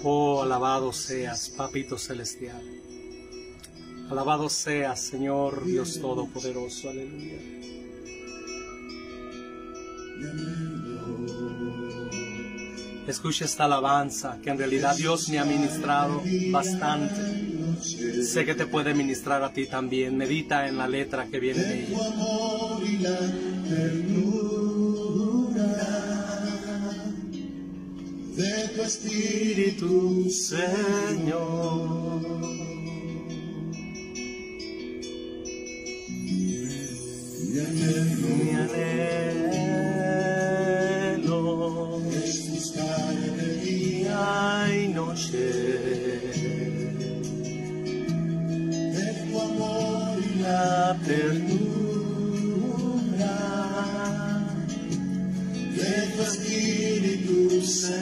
Oh, alabado seas, Papito Celestial. Alabado seas, Señor Dios Todopoderoso. Aleluya. Escucha esta alabanza que en realidad Dios me ha ministrado bastante. Sé que te puede ministrar a ti también. Medita en la letra que viene de ella. De tu Espíritu, Señor. Mi anhelo es buscar de día y noche de tu amor y la ternura de tu Espíritu, Señor.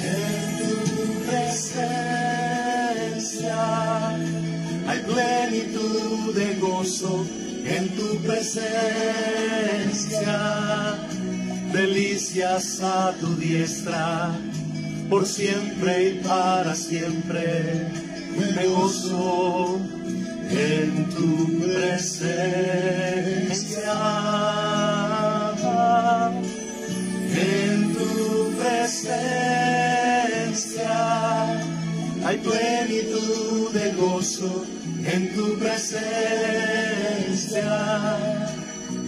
En tu presencia hay plenitud de gozo, en tu presencia delicias a tu diestra, por siempre y para siempre me gozo en tu presencia. En tu presencia hay plenitud de gozo, en tu presencia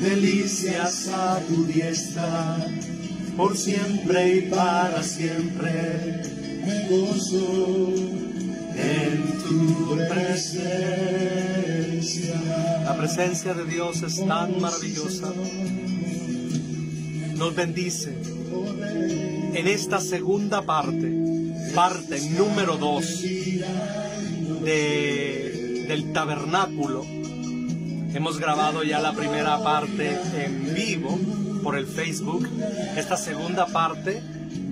delicias a tu diestra, por siempre y para siempre me gozo en tu presencia. La presencia de Dios es tan maravillosa. Nos bendice. En esta segunda parte número 2 del tabernáculo, hemos grabado ya la primera parte en vivo por el Facebook. Esta segunda parte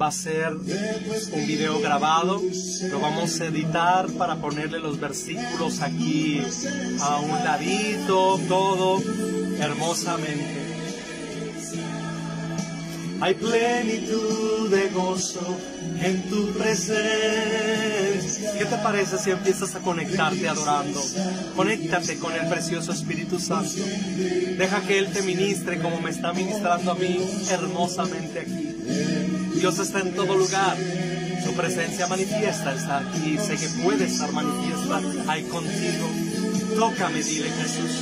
va a ser un video grabado, lo vamos a editar para ponerle los versículos aquí a un ladito, todo hermosamente. Hay plenitud de gozo en tu presencia. ¿Qué te parece si empiezas a conectarte adorando? Conéctate con el precioso Espíritu Santo. Deja que Él te ministre como me está ministrando a mí hermosamente aquí. Dios está en todo lugar. Su presencia manifiesta está aquí. Sé que puede estar manifiesta ahí contigo. Tócame, dile Jesús.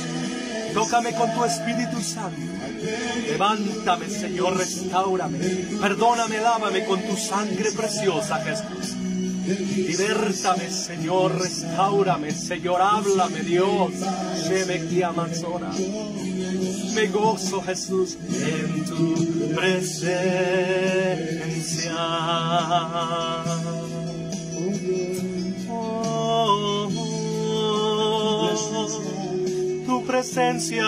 Tócame con tu Espíritu Santo. Levántame, Señor, restaurame. Perdóname, lávame con tu sangre preciosa, Jesús. Libértame, Señor, restaurame, Señor, háblame, Dios. Me gozo, Jesús, en tu presencia. Tu presencia,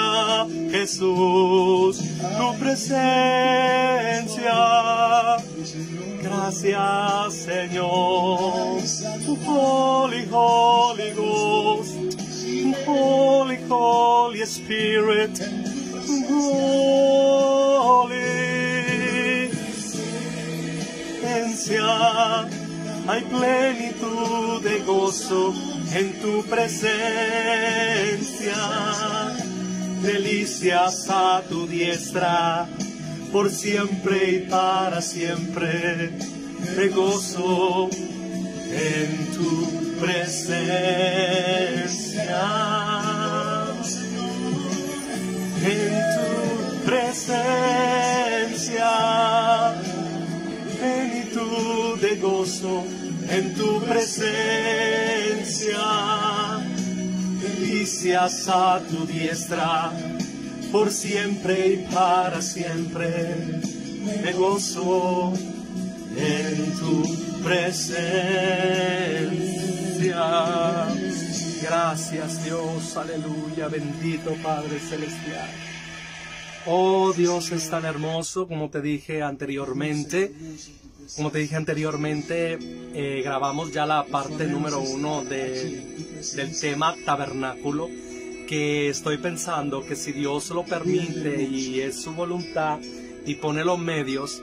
Jesús, tu presencia. Gracias, Señor. Holy, Holy Ghost, Holy, Holy Spirit, Holy. Presencia, hay plenitud de gozo en tu presencia, delicias a tu diestra, por siempre y para siempre me gozo en tu presencia. En tu presencia, plenitud de gozo en tu presencia, delicias a tu diestra, por siempre y para siempre me gozo en tu presencia. Gracias, Dios, aleluya, bendito Padre Celestial. Oh, Dios es tan hermoso, como te dije anteriormente. Grabamos ya la parte número 1 del tema tabernáculo, que estoy pensando que si Dios lo permite y es su voluntad, y pone los medios,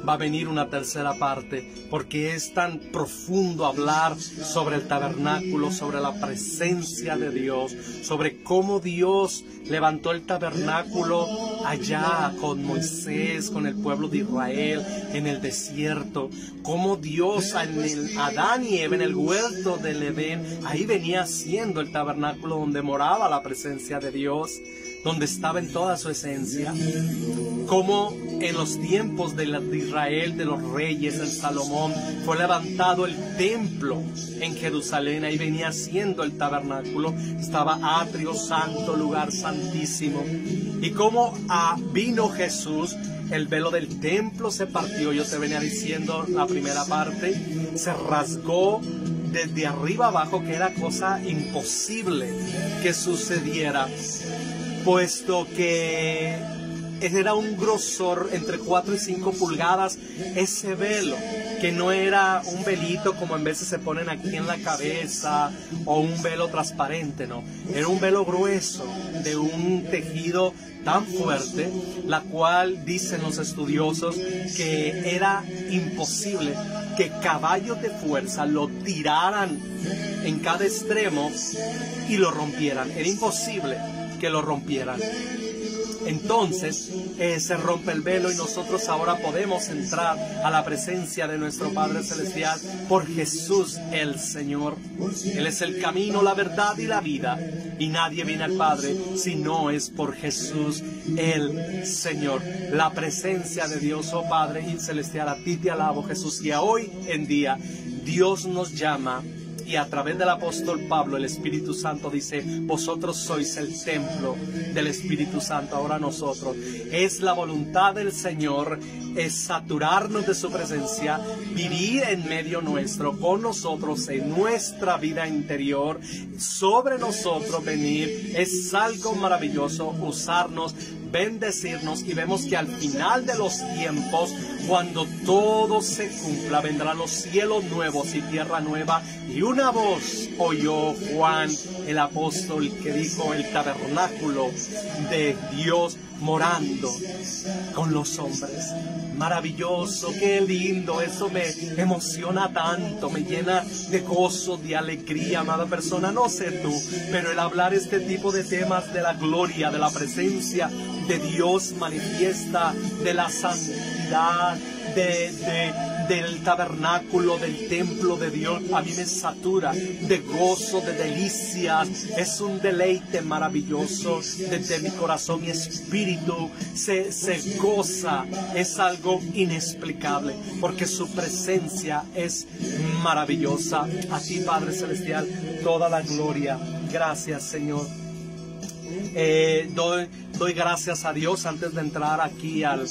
va a venir una tercera parte, porque es tan profundo hablar sobre el tabernáculo, sobre la presencia de Dios, sobre cómo Dios levantó el tabernáculo allá con Moisés, con el pueblo de Israel en el desierto, cómo Dios en Adán y Eva en el huerto del Edén, ahí venía siendo el tabernáculo donde moraba la presencia de Dios, donde estaba en toda su esencia, como en los tiempos de Israel, de los reyes, el Salomón, fue levantado el templo en Jerusalén, ahí venía siendo el tabernáculo, estaba atrio, santo, lugar santísimo, y como vino Jesús, el velo del templo se partió, yo te venía diciendo la primera parte, se rasgó desde arriba abajo, que era cosa imposible que sucediera, puesto que era un grosor entre 4 y 5 pulgadas ese velo, que no era un velito como en veces se ponen aquí en la cabeza o un velo transparente, no, era un velo grueso de un tejido tan fuerte, la cual dicen los estudiosos que era imposible que caballos de fuerza lo tiraran en cada extremo y lo rompieran, era imposible que lo rompieran. Entonces se rompe el velo y nosotros ahora podemos entrar a la presencia de nuestro Padre Celestial por Jesús el Señor. Él es el camino, la verdad y la vida, y nadie viene al Padre si no es por Jesús el Señor. La presencia de Dios, oh Padre Celestial, a ti te alabo, Jesús, y a hoy en día Dios nos llama. Y a través del apóstol Pablo, el Espíritu Santo dice, vosotros sois el templo del Espíritu Santo, ahora nosotros. Es la voluntad del Señor, es saturarnos de su presencia, vivir en medio nuestro, con nosotros, en nuestra vida interior, sobre nosotros venir. Es algo maravilloso usarnos, bendecirnos, y vemos que al final de los tiempos, cuando todo se cumpla, vendrán los cielos nuevos y tierra nueva, y una voz oyó Juan el apóstol que dijo, el tabernáculo de Dios morando con los hombres. Maravilloso, qué lindo, eso me emociona tanto, me llena de gozo, de alegría, amada persona. No sé tú, pero el hablar este tipo de temas de la gloria, de la presencia de Dios manifiesta, de la santidad, del tabernáculo, del templo de Dios, a mí me satura de gozo, de delicias. Es un deleite maravilloso. Desde mi corazón, mi espíritu se goza. Es algo inexplicable, porque su presencia es maravillosa. A ti, Padre Celestial, toda la gloria. Gracias, Señor. Doy gracias a Dios antes de entrar aquí al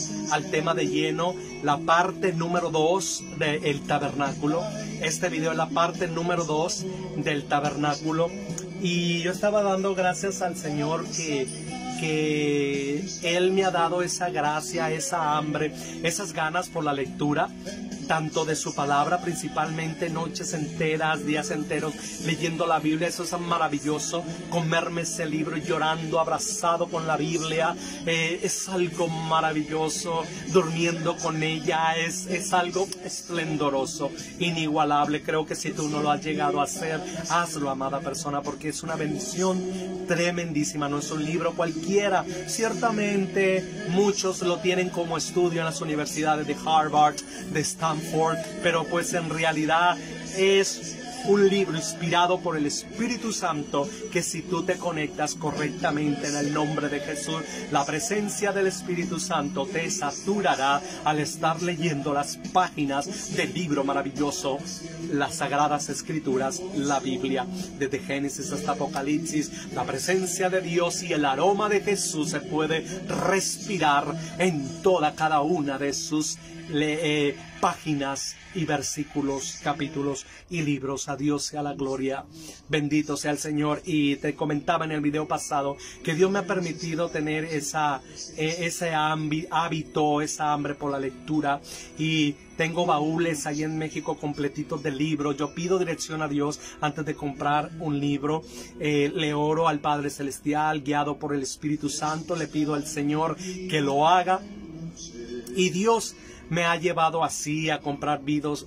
tema de lleno, la parte número 2 del tabernáculo. Este video es la parte número 2 del tabernáculo, y yo estaba dando gracias al Señor que Él me ha dado esa gracia, esa hambre, esas ganas por la lectura, tanto de su palabra, principalmente noches enteras, días enteros leyendo la Biblia. Eso es maravilloso, comerme ese libro llorando, abrazado con la Biblia, es algo maravilloso, durmiendo con ella, es algo esplendoroso, inigualable. Creo que si tú no lo has llegado a hacer, hazlo, amada persona, porque es una bendición tremendísima. No es un libro cualquiera, ciertamente muchos lo tienen como estudio en las universidades de Harvard, de Stanford, pero pues en realidad es un libro inspirado por el Espíritu Santo, que si tú te conectas correctamente en el nombre de Jesús, la presencia del Espíritu Santo te saturará al estar leyendo las páginas del libro maravilloso, las Sagradas Escrituras, la Biblia. Desde Génesis hasta Apocalipsis, la presencia de Dios y el aroma de Jesús se puede respirar en cada una de sus páginas y versículos, capítulos y libros. A Dios sea la gloria. Bendito sea el Señor. Y te comentaba en el video pasado que Dios me ha permitido tener ese hábito, esa hambre por la lectura, y tengo baúles ahí en México completitos de libros. Yo pido dirección a Dios antes de comprar un libro. Le oro al Padre Celestial, guiado por el Espíritu Santo. Le pido al Señor que lo haga. Y Dios me ha llevado así a comprar libros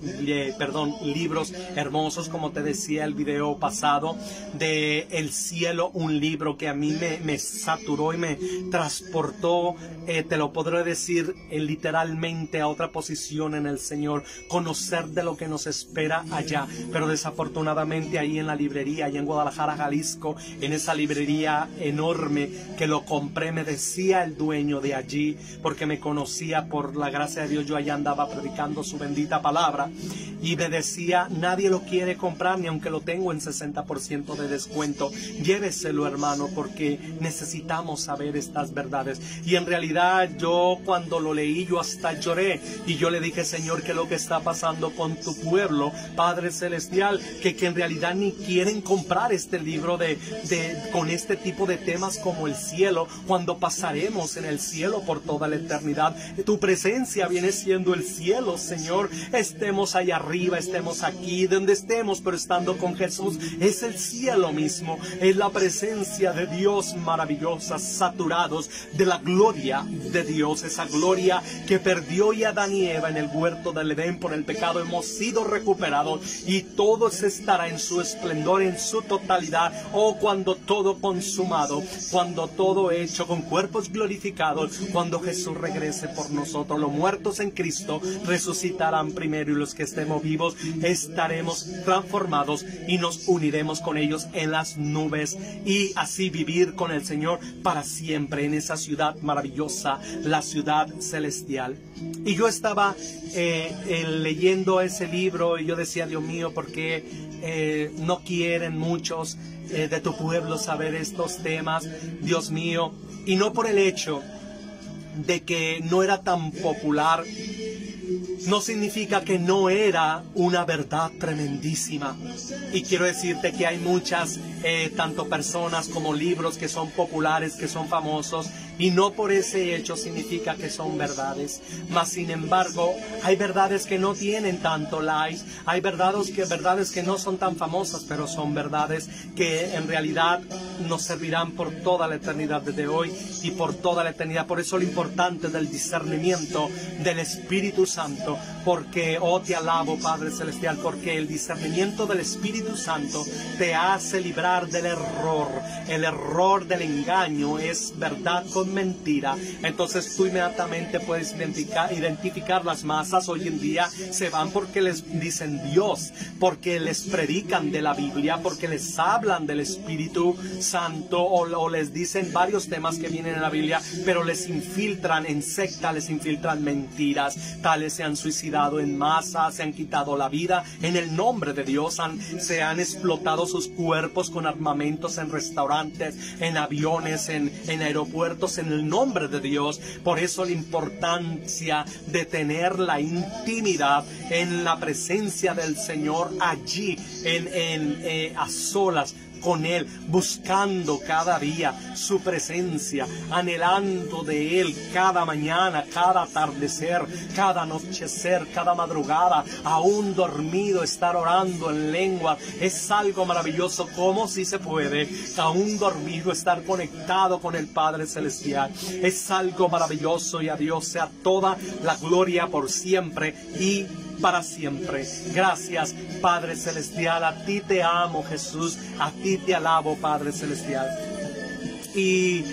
hermosos, como te decía el video pasado, de El Cielo, un libro que a mí me saturó y me transportó, te lo podré decir literalmente, a otra posición en el Señor, conocer de lo que nos espera allá. Pero desafortunadamente ahí en la librería, allá en Guadalajara, Jalisco, en esa librería enorme que lo compré, me decía el dueño de allí, porque me conocía por la gracia de Dios, yo allá andaba predicando su bendita palabra, y me decía: nadie lo quiere comprar, ni aunque lo tengo en 60% de descuento. Lléveselo, hermano, porque necesitamos saber estas verdades. Y en realidad yo, cuando lo leí, yo hasta lloré, y yo le dije: Señor, ¿qué es lo que está pasando con tu pueblo, Padre Celestial? Que en realidad ni quieren comprar este libro con este tipo de temas como el cielo, cuando pasaremos en el cielo por toda la eternidad. Tu presencia viene siendo el cielo, Señor. Estemos allá arriba, estemos aquí, donde estemos, pero estando con Jesús, es el cielo mismo, es la presencia de Dios maravillosa, saturados de la gloria de Dios, esa gloria que perdió y Adán y Eva en el huerto del Edén por el pecado. Hemos sido recuperados y todo se estará en su esplendor, en su totalidad. Oh, cuando todo consumado, cuando todo hecho, con cuerpos glorificados, cuando Jesús regrese por nosotros. Los muertos en Cristo resucitarán primero, y los que estemos vivos estaremos transformados y nos uniremos con ellos en las nubes, y así vivir con el Señor para siempre en esa ciudad maravillosa, la ciudad celestial. Y yo estaba leyendo ese libro, y yo decía: Dios mío, ¿por qué no quieren muchos de tu pueblo saber estos temas, Dios mío? Y no por el hecho de que no era tan popular, no significa que no era una verdad tremendísima. Y quiero decirte que hay muchas, tanto personas como libros que son populares, que son famosos, y no por ese hecho significa que son verdades. Mas sin embargo, hay verdades que no tienen tanto likes, hay verdades que no son tan famosas, pero son verdades que en realidad nos servirán por toda la eternidad, desde hoy y por toda la eternidad. Por eso lo importante del discernimiento del Espíritu Santo, porque, oh, te alabo, Padre Celestial, porque el discernimiento del Espíritu Santo te hace librar del error. El error del engaño es verdad con mentira. Entonces tú inmediatamente puedes identificar. Las masas hoy en día se van porque les dicen Dios, porque les predican de la Biblia, porque les hablan del Espíritu Santo, o les dicen varios temas que vienen en la Biblia, pero les infiltran en secta, les infiltran mentiras. Tales se han suicidado en masa, se han quitado la vida en el nombre de Dios, se han explotado sus cuerpos con armamentos en restaurantes, en aviones, en aeropuertos, en el nombre de Dios. Por eso la importancia de tener la intimidad en la presencia del Señor, allí a solas con Él, buscando cada día su presencia, anhelando de Él cada mañana, cada atardecer, cada anochecer, cada madrugada, aún dormido, estar orando en lengua. Es algo maravilloso. ¿Cómo si se puede, aún dormido, estar conectado con el Padre Celestial? Es algo maravilloso, y a Dios sea toda la gloria por siempre y para siempre. Gracias, Padre Celestial. A ti te amo, Jesús. A ti te alabo, Padre Celestial. Y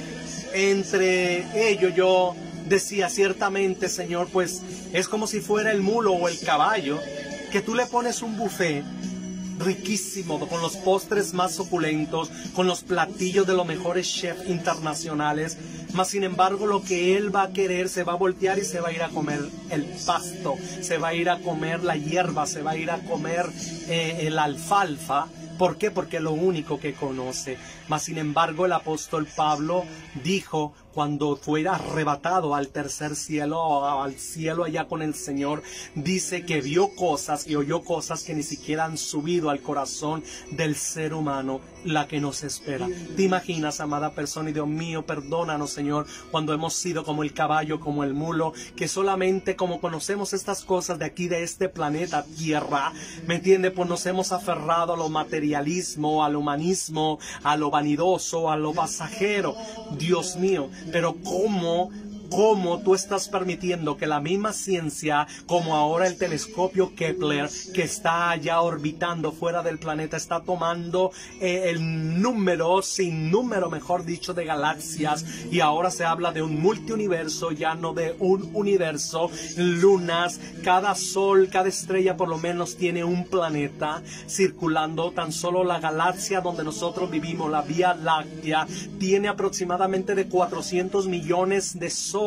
entre ello yo decía: ciertamente, Señor, pues es como si fuera el mulo o el caballo, que tú le pones un buffet riquísimo, con los postres más suculentos, con los platillos de los mejores chefs internacionales, mas sin embargo lo que él va a querer, se va a voltear y se va a ir a comer el pasto, se va a ir a comer la hierba, se va a ir a comer la alfalfa. ¿Por qué? Porque es lo único que conoce. Mas sin embargo el apóstol Pablo dijo: cuando fue arrebatado al tercer cielo, al cielo allá con el Señor, dice que vio cosas y oyó cosas que ni siquiera han subido al corazón del ser humano, la que nos espera. ¿Te imaginas, amada persona? Y Dios mío, perdónanos, Señor, cuando hemos sido como el caballo, como el mulo, que solamente como conocemos estas cosas de aquí, de este planeta Tierra, ¿me entiende? Pues nos hemos aferrado a lo materialismo, al humanismo, a lo vanidoso, a lo pasajero. Dios mío, pero ¿cómo tú estás permitiendo que la misma ciencia, como ahora el telescopio Kepler, que está allá orbitando fuera del planeta, está tomando el número, sin número mejor dicho, de galaxias, y ahora se habla de un multiuniverso, ya no de un universo, lunas, cada sol, cada estrella por lo menos tiene un planeta circulando? Tan solo la galaxia donde nosotros vivimos, la Vía Láctea, tiene aproximadamente de 400 millones de soles,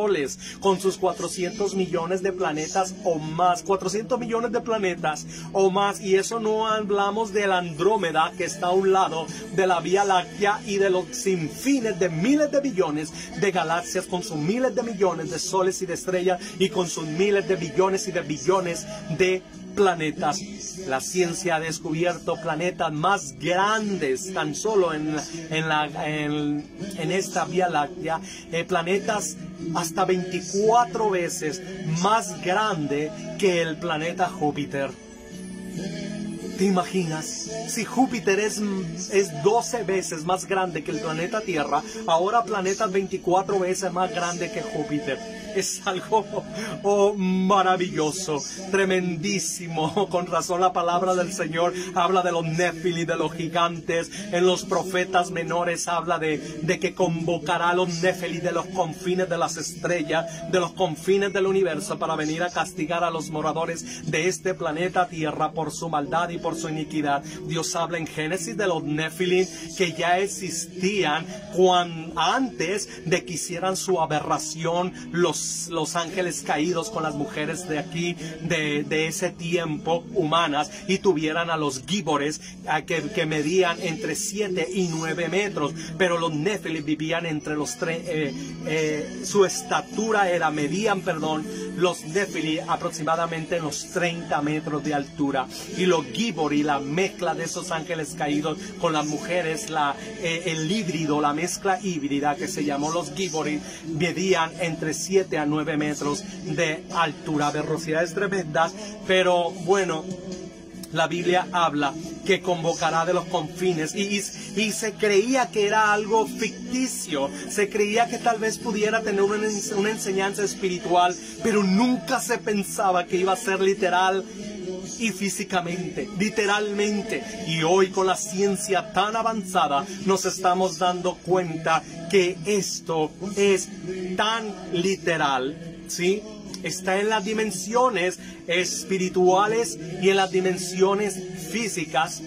con sus 400 millones de planetas o más, 400 millones de planetas o más, y eso no hablamos de la Andrómeda, que está a un lado de la Vía Láctea, y de los sinfines de miles de billones de galaxias con sus miles de millones de soles y de estrellas, y con sus miles de billones y de billones de planetas. La ciencia ha descubierto planetas más grandes tan solo en esta Vía Láctea, planetas hasta 24 veces más grande que el planeta Júpiter. ¿Te imaginas? Si Júpiter es 12 veces más grande que el planeta Tierra, ahora planetas 24 veces más grande que Júpiter. Es algo maravilloso, tremendísimo. Con razón la palabra del Señor habla de los Néfilis, de los gigantes. En los profetas menores habla de que convocará a los Néfilis de los confines de las estrellas, de los confines del universo, para venir a castigar a los moradores de este planeta Tierra por su maldad y por su iniquidad. Dios habla en Génesis de los Néfilis que ya existían antes de que hicieran su aberración los ángeles caídos con las mujeres de aquí, de ese tiempo, humanas, y tuvieran a los gíbores que medían entre 7 y 9 metros, pero los Néfilis vivían entre los su estatura los Néfilis aproximadamente en los 30 metros de altura, y los gíbori, la mezcla de esos ángeles caídos con las mujeres, el híbrido, la mezcla híbrida que se llamó los gíbori, medían entre 7 a 9 metros de altura. Velocidades tremendas, pero bueno, la Biblia habla que convocará de los confines, y se creía que era algo ficticio, se creía que tal vez pudiera tener una enseñanza espiritual, pero nunca se pensaba que iba a ser literal y físicamente, literalmente. Y hoy, con la ciencia tan avanzada, nos estamos dando cuenta que esto es tan literal, ¿sí? Está en las dimensiones espirituales y en las dimensiones físicas,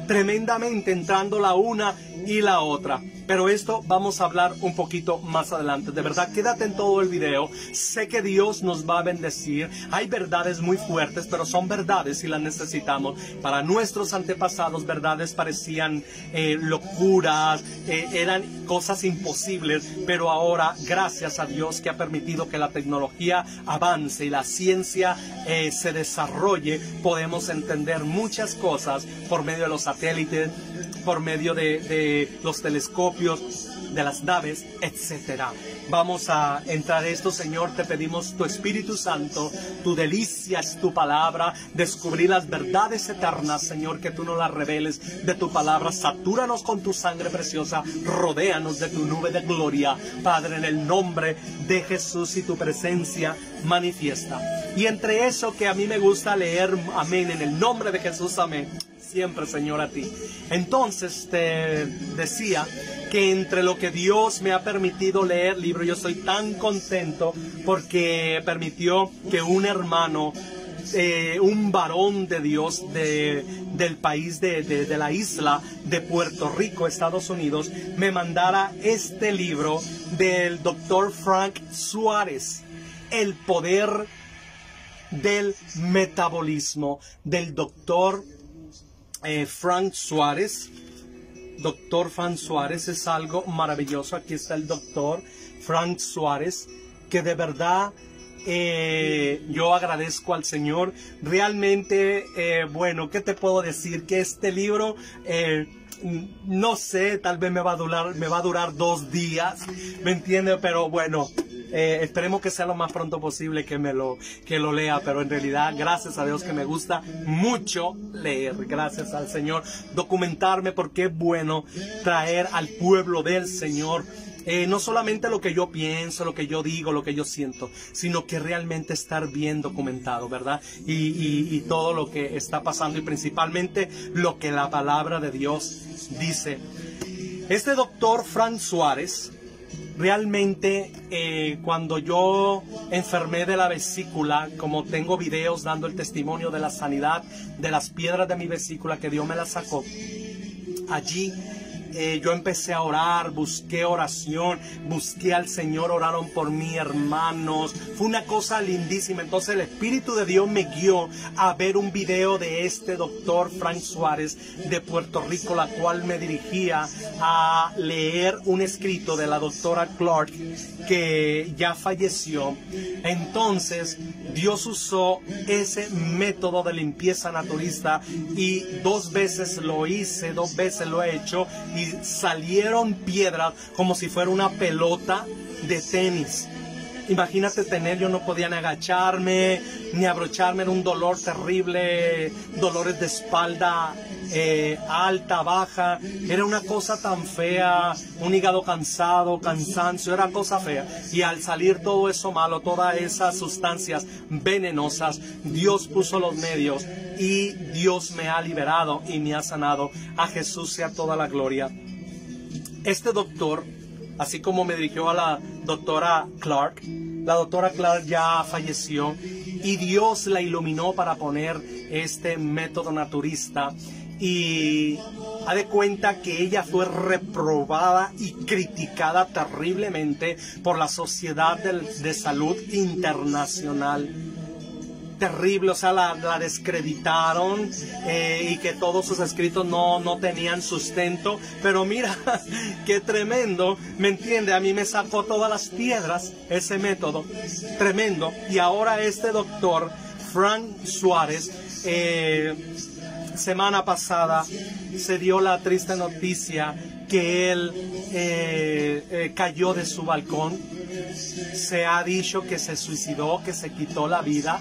tremendamente entrando la una y la otra. Pero esto vamos a hablar un poquito más adelante. De verdad, quédate en todo el video. Sé que Dios nos va a bendecir. Hay verdades muy fuertes, pero son verdades y las necesitamos. Para nuestros antepasados, verdades parecían locuras, eran cosas imposibles. Pero ahora, gracias a Dios que ha permitido que la tecnología avance y la ciencia se desarrolle, podemos entender muchas cosas por medio de los satélites, por medio de los telescopios, de las naves, etcétera. Vamos a entrar en esto, Señor. Te pedimos tu Espíritu Santo, tu delicia es tu palabra, descubrir las verdades eternas, Señor, que tú nos las reveles de tu palabra. Satúranos con tu sangre preciosa, rodéanos de tu nube de gloria, Padre, en el nombre de Jesús, y tu presencia manifiesta. Y entre eso que a mí me gusta leer, amén, en el nombre de Jesús, amén, siempre, Señor, a ti. Entonces te decía que entre lo que Dios me ha permitido leer libros, yo estoy tan contento porque permitió que un hermano, un varón de Dios del país de la isla de Puerto Rico, Estados Unidos, me mandara este libro del doctor Frank Suárez, El poder del metabolismo, del doctor Frank Suárez. doctor Frank Suárez es algo maravilloso. Aquí está el doctor Frank Suárez, que de verdad yo agradezco al Señor. Realmente, bueno, ¿qué te puedo decir? Que este libro, no sé, tal vez me va a durar 2 días, ¿me entiendes? Pero bueno, esperemos que sea lo más pronto posible que lo lea, pero en realidad, gracias a Dios que me gusta mucho leer, gracias al Señor, documentarme, porque es bueno traer al pueblo del Señor no solamente lo que yo pienso, lo que yo digo, lo que yo siento, sino que realmente estar bien documentado, ¿verdad? Y todo lo que está pasando, y principalmente lo que la palabra de Dios dice. Este doctor Frank Suárez, realmente cuando yo enfermé de la vesícula, como tengo videos dando el testimonio de la sanidad de las piedras de mi vesícula, que Dios me las sacó, allí yo empecé a orar, busqué oración, busqué al Señor, oraron por mí hermanos, fue una cosa lindísima. Entonces el Espíritu de Dios me guió a ver un video de este doctor Frank Suárez de Puerto Rico, la cual me dirigía a leer un escrito de la doctora Clark, que ya falleció. Entonces Dios usó ese método de limpieza naturista, y 2 veces lo hice, 2 veces lo he hecho, y salieron piedras como si fuera una pelota de tenis. Imagínate yo no podía ni agacharme, ni abrocharme, era un dolor terrible, dolores de espalda alta, baja, era una cosa tan fea, un hígado cansado, cansancio, era cosa fea. Y al salir todo eso malo, todas esas sustancias venenosas, Dios puso los medios y Dios me ha liberado y me ha sanado. A Jesús sea toda la gloria. Este doctor, así como me dirigió a la doctora Clark ya falleció, y Dios la iluminó para poner este método naturista. Y haz de cuenta que ella fue reprobada y criticada terriblemente por la Sociedad de Salud Internacional. Terrible, o sea, la descreditaron, y que todos sus escritos no tenían sustento. Pero mira, qué tremendo, ¿me entiende? A mí me sacó todas las piedras ese método, tremendo. Y ahora este doctor Frank Suárez, semana pasada se dio la triste noticia que él cayó de su balcón. Se ha dicho que se suicidó, que se quitó la vida.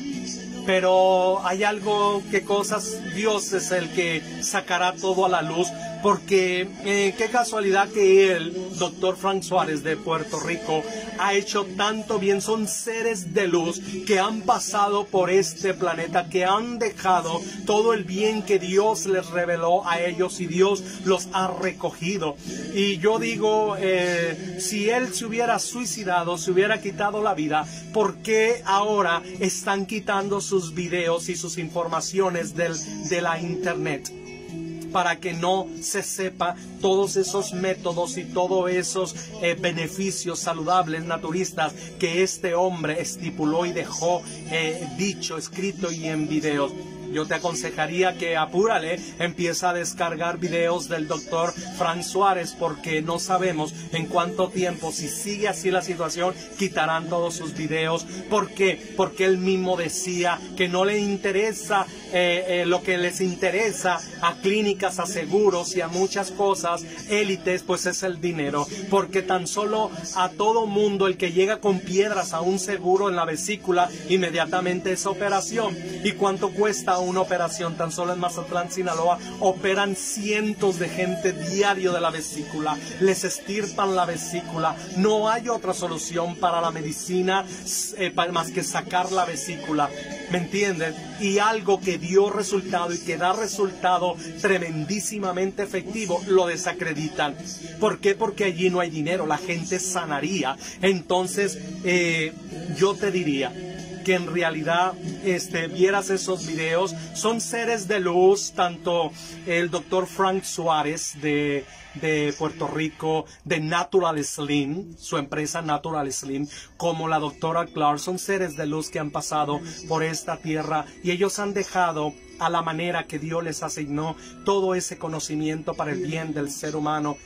Pero hay algo, que cosas, Dios es el que sacará todo a la luz, porque qué casualidad que él, doctor Frank Suárez de Puerto Rico, ha hecho tanto bien. Son seres de luz que han pasado por este planeta, que han dejado todo el bien que Dios les reveló a ellos, y Dios los ha recogido. Y yo digo, si él se hubiera suicidado, se hubiera quitado la vida, ¿por qué ahora están quitando sus videos y sus informaciones de la internet? Para que no se sepa todos esos métodos y todos esos beneficios saludables, naturistas, que este hombre estipuló y dejó dicho, escrito y en videos. Yo te aconsejaría que apúrale, empieza a descargar videos del doctor Frank Suárez, porque no sabemos en cuánto tiempo, si sigue así la situación, quitarán todos sus videos. ¿Por qué? Porque él mismo decía que no le interesa lo que les interesa a clínicas, a seguros y a muchas cosas élites, pues es el dinero. Porque tan solo a todo mundo, el que llega con piedras a un seguro en la vesícula, inmediatamente es operación. ¿Y cuánto cuesta una operación? Tan solo en Mazatlán, Sinaloa, operan cientos de gente diario de la vesícula, les estirpan la vesícula. No hay otra solución para la medicina más que sacar la vesícula, ¿me entienden? Y algo que dio resultado y que da resultado tremendísimamente efectivo, lo desacreditan. ¿Por qué? Porque allí no hay dinero, la gente sanaría. Entonces yo te diría, que en realidad vieras esos videos. Son seres de luz, tanto el doctor Frank Suárez de Puerto Rico, de Natural Slim, su empresa Natural Slim, como la doctora Clark, son seres de luz que han pasado por esta tierra y ellos han dejado a la manera que Dios les asignó todo ese conocimiento para el bien del ser humano.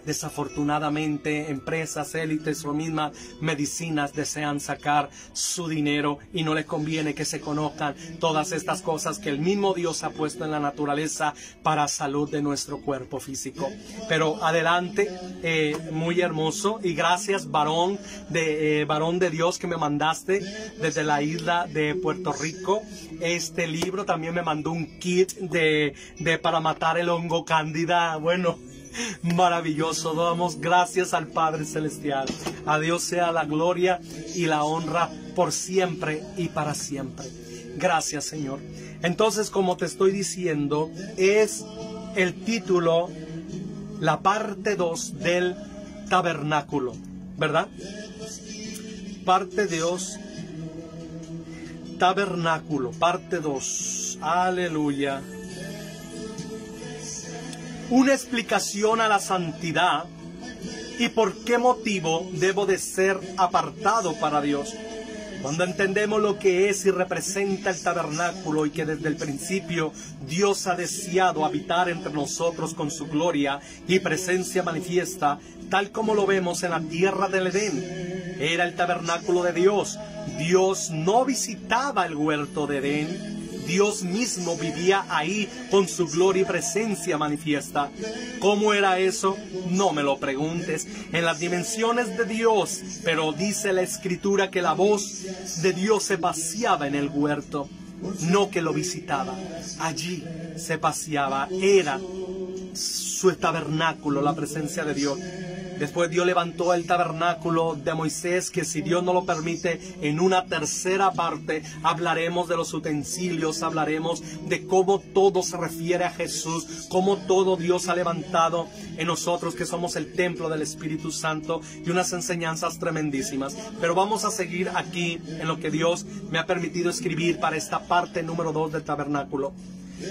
Desafortunadamente, empresas, élites o mismas medicinas desean sacar su dinero y no les conviene que se conozcan todas estas cosas que el mismo Dios ha puesto en la naturaleza para salud de nuestro cuerpo físico. Pero adelante, muy hermoso, y gracias varón de Dios que me mandaste desde la isla de Puerto Rico. Este libro también me mandó un kit para matar el hongo cándida. Bueno, maravilloso. Damos gracias al Padre Celestial. A Dios sea la gloria y la honra por siempre y para siempre. Gracias, Señor. Entonces, como te estoy diciendo, es el título, la parte 2 del tabernáculo, ¿verdad? Parte 2, tabernáculo, parte 2. Aleluya. Una explicación a la santidad y por qué motivo debo de ser apartado para Dios. Cuando entendemos lo que es y representa el tabernáculo y que desde el principio Dios ha deseado habitar entre nosotros con su gloria y presencia manifiesta, tal como lo vemos en la tierra del Edén. Era el tabernáculo de Dios. Dios no visitaba el huerto de Edén. Dios mismo vivía ahí con su gloria y presencia manifiesta. ¿Cómo era eso? No me lo preguntes. En las dimensiones de Dios, pero dice la Escritura que la voz de Dios se paseaba en el huerto, no que lo visitaba. Allí se paseaba, era su tabernáculo, la presencia de Dios. Después Dios levantó el tabernáculo de Moisés, que si Dios no lo permite, en una tercera parte hablaremos de los utensilios, hablaremos de cómo todo se refiere a Jesús, cómo todo Dios ha levantado en nosotros, que somos el templo del Espíritu Santo, y unas enseñanzas tremendísimas. Pero vamos a seguir aquí en lo que Dios me ha permitido escribir para esta parte número 2 del tabernáculo.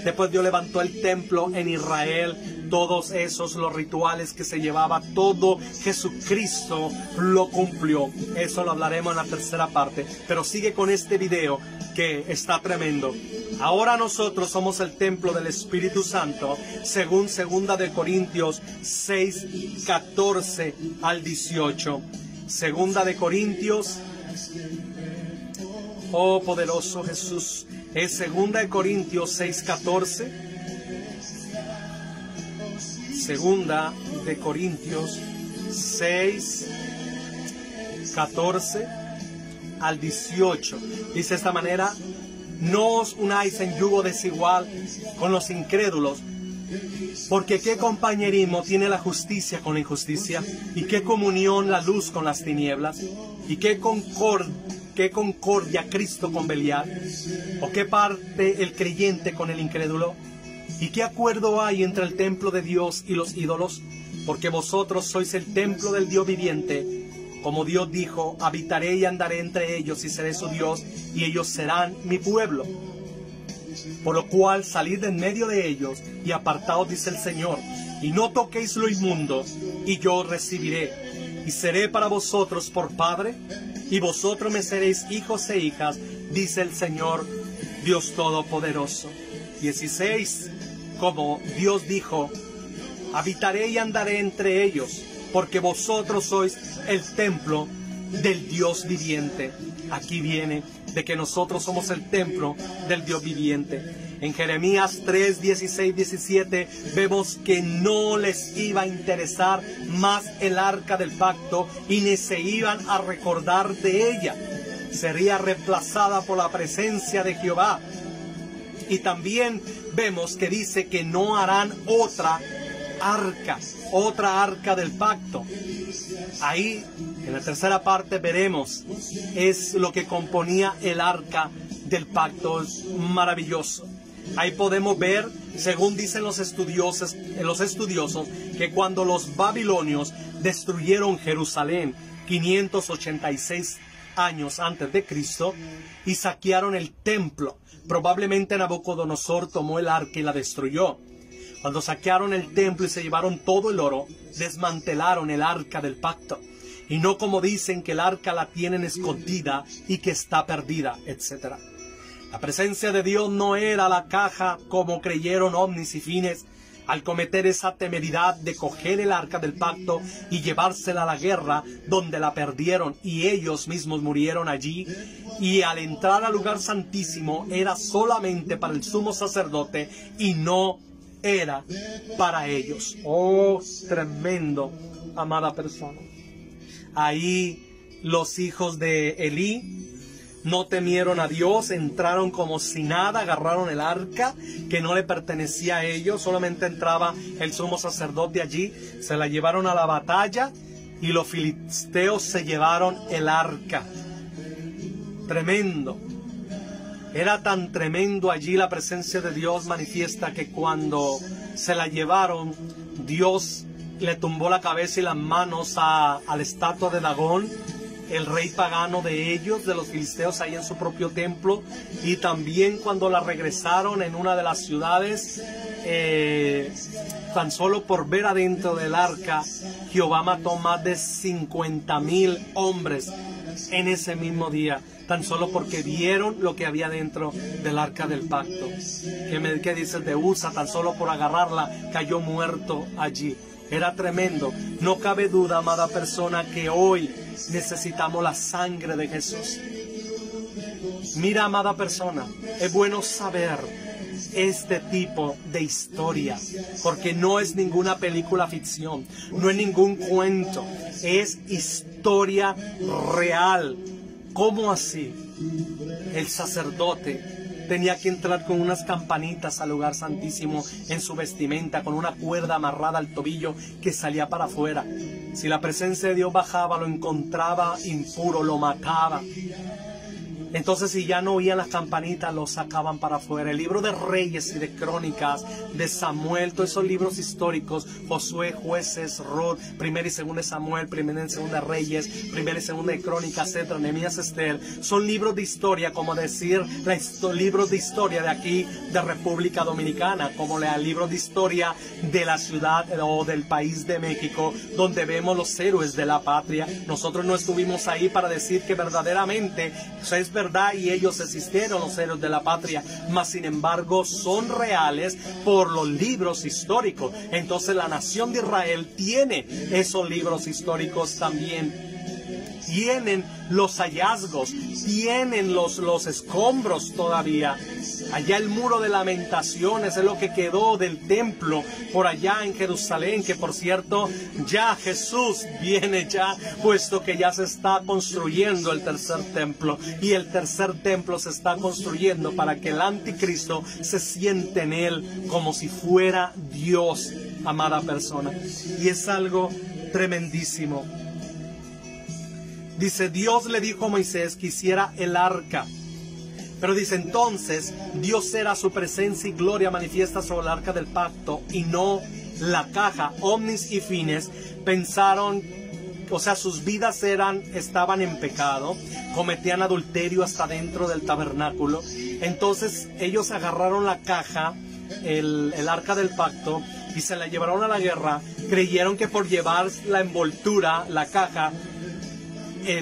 Después Dios levantó el templo en Israel, todos esos, los rituales que se llevaba, todo Jesucristo lo cumplió. Eso lo hablaremos en la tercera parte, pero sigue con este video que está tremendo. Ahora nosotros somos el templo del Espíritu Santo, según 2 de Corintios 6, 14 al 18. 2 de Corintios, oh poderoso Jesús, es 2 de Corintios 6, 14. 2 de Corintios 6, 14 al 18. Dice de esta manera: no os unáis en yugo desigual con los incrédulos, porque qué compañerismo tiene la justicia con la injusticia, y qué comunión la luz con las tinieblas, y qué concordia Cristo con Belial, o qué parte el creyente con el incrédulo, y qué acuerdo hay entre el templo de Dios y los ídolos, porque vosotros sois el templo del Dios viviente. Como Dios dijo: habitaré y andaré entre ellos y seré su Dios, y ellos serán mi pueblo. Por lo cual salid de en medio de ellos y apartaos, dice el Señor, y no toquéis lo inmundo, y yo os recibiré, y seré para vosotros por Padre, y vosotros me seréis hijos e hijas, dice el Señor Dios Todopoderoso. 16. Como Dios dijo: habitaré y andaré entre ellos, porque vosotros sois el templo del Dios viviente. Aquí viene de que nosotros somos el templo del Dios viviente. En Jeremías 3, 16, 17 vemos que no les iba a interesar más el arca del pacto y ni se iban a recordar de ella. Sería reemplazada por la presencia de Jehová. Y también vemos que dice que no harán otra arca del pacto. Ahí, en la tercera parte, veremos es lo que componía el arca del pacto. Es maravilloso. Ahí podemos ver, según dicen los estudiosos, que cuando los babilonios destruyeron Jerusalén 586 años antes de Cristo y saquearon el templo. Probablemente Nabucodonosor tomó el arca y la destruyó. Cuando saquearon el templo y se llevaron todo el oro, desmantelaron el arca del pacto. Y no como dicen que el arca la tienen escondida y que está perdida, etc. La presencia de Dios no era la caja como creyeron Omnis y Fines al cometer esa temeridad de coger el arca del pacto y llevársela a la guerra, donde la perdieron y ellos mismos murieron allí. Y al entrar al lugar santísimo era solamente para el sumo sacerdote y no era para ellos. Oh, tremendo, amada persona. Ahí los hijos de Elí no temieron a Dios, entraron como si nada, agarraron el arca que no le pertenecía a ellos, solamente entraba el sumo sacerdote allí, se la llevaron a la batalla y los filisteos se llevaron el arca. Tremendo. Era tan tremendo allí la presencia de Dios manifiesta que cuando se la llevaron, Dios le tumbó la cabeza y las manos a la estatua de Dagón, el rey pagano de ellos, de los filisteos, ahí en su propio templo. Y también cuando la regresaron en una de las ciudades, tan solo por ver adentro del arca, Jehová mató más de 50,000 hombres en ese mismo día, tan solo porque vieron lo que había dentro del arca del pacto. ¿Qué dice de Usa? Tan solo por agarrarla cayó muerto allí. Era tremendo. No cabe duda, amada persona, que hoy necesitamos la sangre de Jesús. Mira, amada persona, es bueno saber este tipo de historia, porque no es ninguna película ficción, no es ningún cuento, es historia real. ¿Cómo así? El sacerdote tenía que entrar con unas campanitas al lugar santísimo en su vestimenta, con una cuerda amarrada al tobillo que salía para afuera. Si la presencia de Dios bajaba, lo encontraba impuro, lo mataba. Entonces, si ya no oían las campanitas, lo sacaban para afuera. El libro de Reyes y de Crónicas, de Samuel, todos esos libros históricos, Josué, Jueces, Ruth, Primera y Segunda de Samuel, Primera y Segunda de Reyes, Primera y Segunda de Crónicas, Esdras, Nehemías, Esther, son libros de historia, como decir, libros de historia de aquí, de República Dominicana, como el libro de historia de la ciudad o del país de México, donde vemos los héroes de la patria. Nosotros no estuvimos ahí para decir que verdaderamente es verdad y ellos existieron, los héroes de la patria, mas sin embargo son reales por los libros históricos. Entonces la nación de Israel tiene esos libros históricos también. Tienen los hallazgos, tienen los escombros todavía. Allá el muro de lamentaciones es lo que quedó del templo por allá en Jerusalén, que por cierto ya Jesús viene ya, puesto que ya se está construyendo el tercer templo, y el tercer templo se está construyendo para que el anticristo se siente en él como si fuera Dios, amada persona. Y es algo tremendísimo. Dice, Dios le dijo a Moisés que hiciera el arca. Pero dice, entonces Dios era su presencia y gloria manifiesta sobre el arca del pacto y no la caja. Omnis y Fines pensaron, o sea, sus vidas estaban en pecado, cometían adulterio hasta dentro del tabernáculo. Entonces ellos agarraron la caja, el arca del pacto, y se la llevaron a la guerra. Creyeron que por llevar la envoltura, la caja,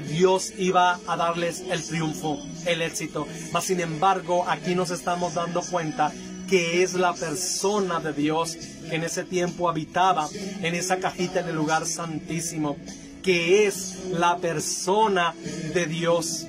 Dios iba a darles el triunfo, el éxito. Mas sin embargo, aquí nos estamos dando cuenta que es la persona de Dios que en ese tiempo habitaba en esa cajita en el lugar santísimo, que es la persona de Dios.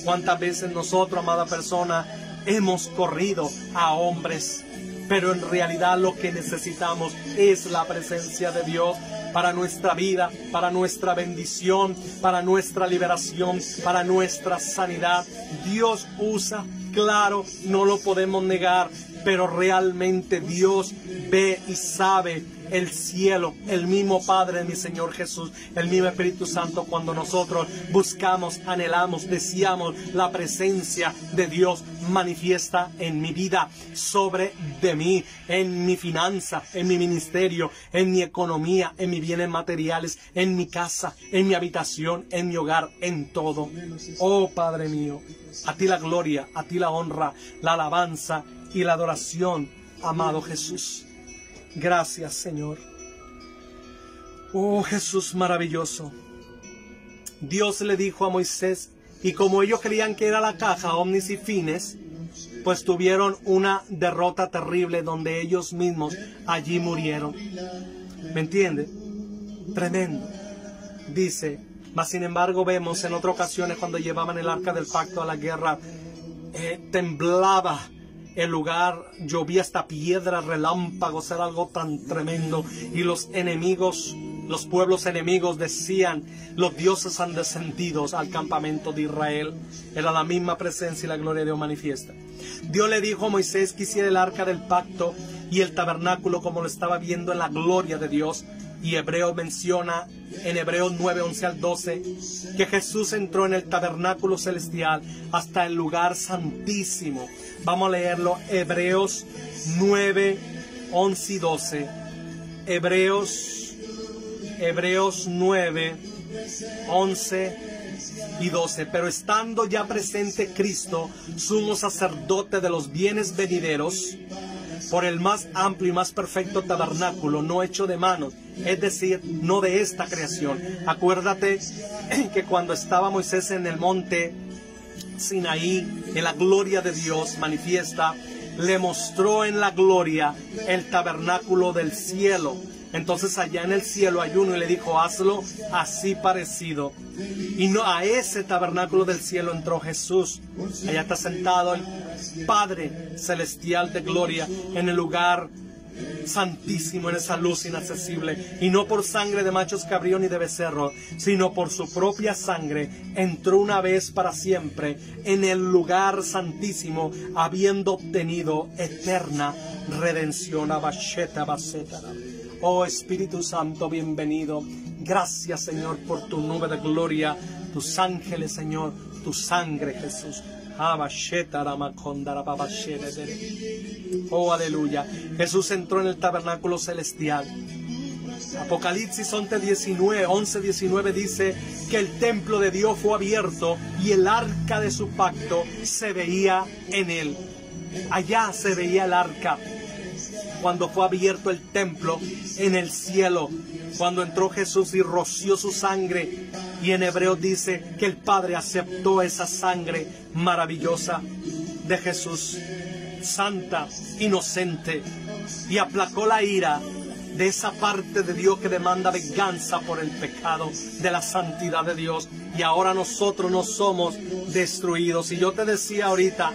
¿Cuántas veces nosotros, amada persona, hemos corrido a hombres? Pero en realidad lo que necesitamos es la presencia de Dios para nuestra vida, para nuestra bendición, para nuestra liberación, para nuestra sanidad. Dios usa, claro, no lo podemos negar, pero realmente Dios ve y sabe el cielo, el mismo Padre de mi Señor Jesús, el mismo Espíritu Santo, cuando nosotros buscamos, anhelamos, deseamos la presencia de Dios manifiesta en mi vida, sobre de mí, en mi finanza, en mi ministerio, en mi economía, en mis bienes materiales, en mi casa, en mi habitación, en mi hogar, en todo. Oh Padre mío, a ti la gloria, a ti la honra, la alabanza y la adoración, amado Jesús. Gracias, Señor. Oh Jesús maravilloso. Dios le dijo a Moisés, y como ellos creían que era la caja Omnis y Fines, pues tuvieron una derrota terrible donde ellos mismos allí murieron. ¿Me entiende? Tremendo. Dice, mas sin embargo vemos en otras ocasiones cuando llevaban el arca del pacto a la guerra, temblaba el lugar, llovía hasta piedra, relámpagos, era algo tan tremendo. Y los enemigos, los pueblos enemigos decían, los dioses han descendido al campamento de Israel. Era la misma presencia y la gloria de Dios manifiesta. Dios le dijo a Moisés que hiciera el arca del pacto y el tabernáculo como lo estaba viendo en la gloria de Dios. Y Hebreo menciona en Hebreos 9, 11 al 12, que Jesús entró en el tabernáculo celestial hasta el lugar santísimo. Vamos a leerlo, Hebreos 9, 11 y 12. Hebreos 9, 11 y 12. Pero estando ya presente Cristo, sumo sacerdote de los bienes venideros, por el más amplio y más perfecto tabernáculo, no hecho de manos, es decir, no de esta creación. Acuérdate que cuando estaba Moisés en el monte Sinaí, en la gloria de Dios manifiesta, le mostró en la gloria el tabernáculo del cielo. Entonces allá en el cielo hay uno y le dijo, hazlo así parecido. Y no a ese tabernáculo del cielo entró Jesús. Allá está sentado el Padre celestial de gloria en el lugar santísimo, en esa luz inaccesible. Y no por sangre de machos cabrío ni de becerro, sino por su propia sangre entró una vez para siempre en el lugar santísimo, habiendo obtenido eterna redención. Oh Espíritu Santo, bienvenido. Gracias, Señor, por tu nube de gloria, tus ángeles, Señor, tu sangre, Jesús. Oh, aleluya. Jesús entró en el tabernáculo celestial. Apocalipsis 11:19 dice que el templo de Dios fue abierto y el arca de su pacto se veía en él. Allá se veía el arca cuando fue abierto el templo en el cielo, cuando entró Jesús y roció su sangre. Y en Hebreos dice que el Padre aceptó esa sangre maravillosa de Jesús, santa, inocente, y aplacó la ira de esa parte de Dios que demanda venganza por el pecado, de la santidad de Dios. Y ahora nosotros no somos destruidos. Y yo te decía ahorita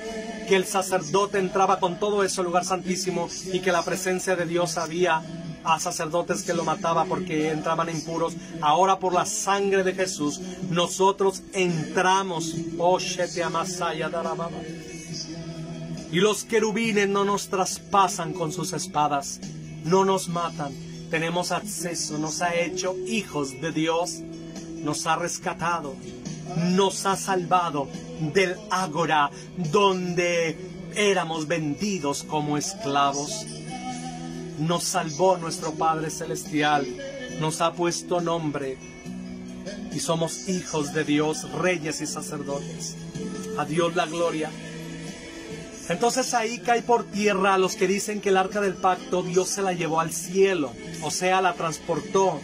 que el sacerdote entraba con todo eso al lugar santísimo y que la presencia de Dios había a sacerdotes que lo mataban porque entraban impuros. Ahora por la sangre de Jesús nosotros entramos. Y los querubines no nos traspasan con sus espadas, no nos matan. Tenemos acceso, nos ha hecho hijos de Dios, nos ha rescatado, nos ha salvado del ágora donde éramos vendidos como esclavos. Nos salvó nuestro Padre Celestial, nos ha puesto nombre y somos hijos de Dios, reyes y sacerdotes. A Dios la gloria. Entonces ahí cae por tierra a los que dicen que el arca del pacto Dios se la llevó al cielo, o sea, la transportó.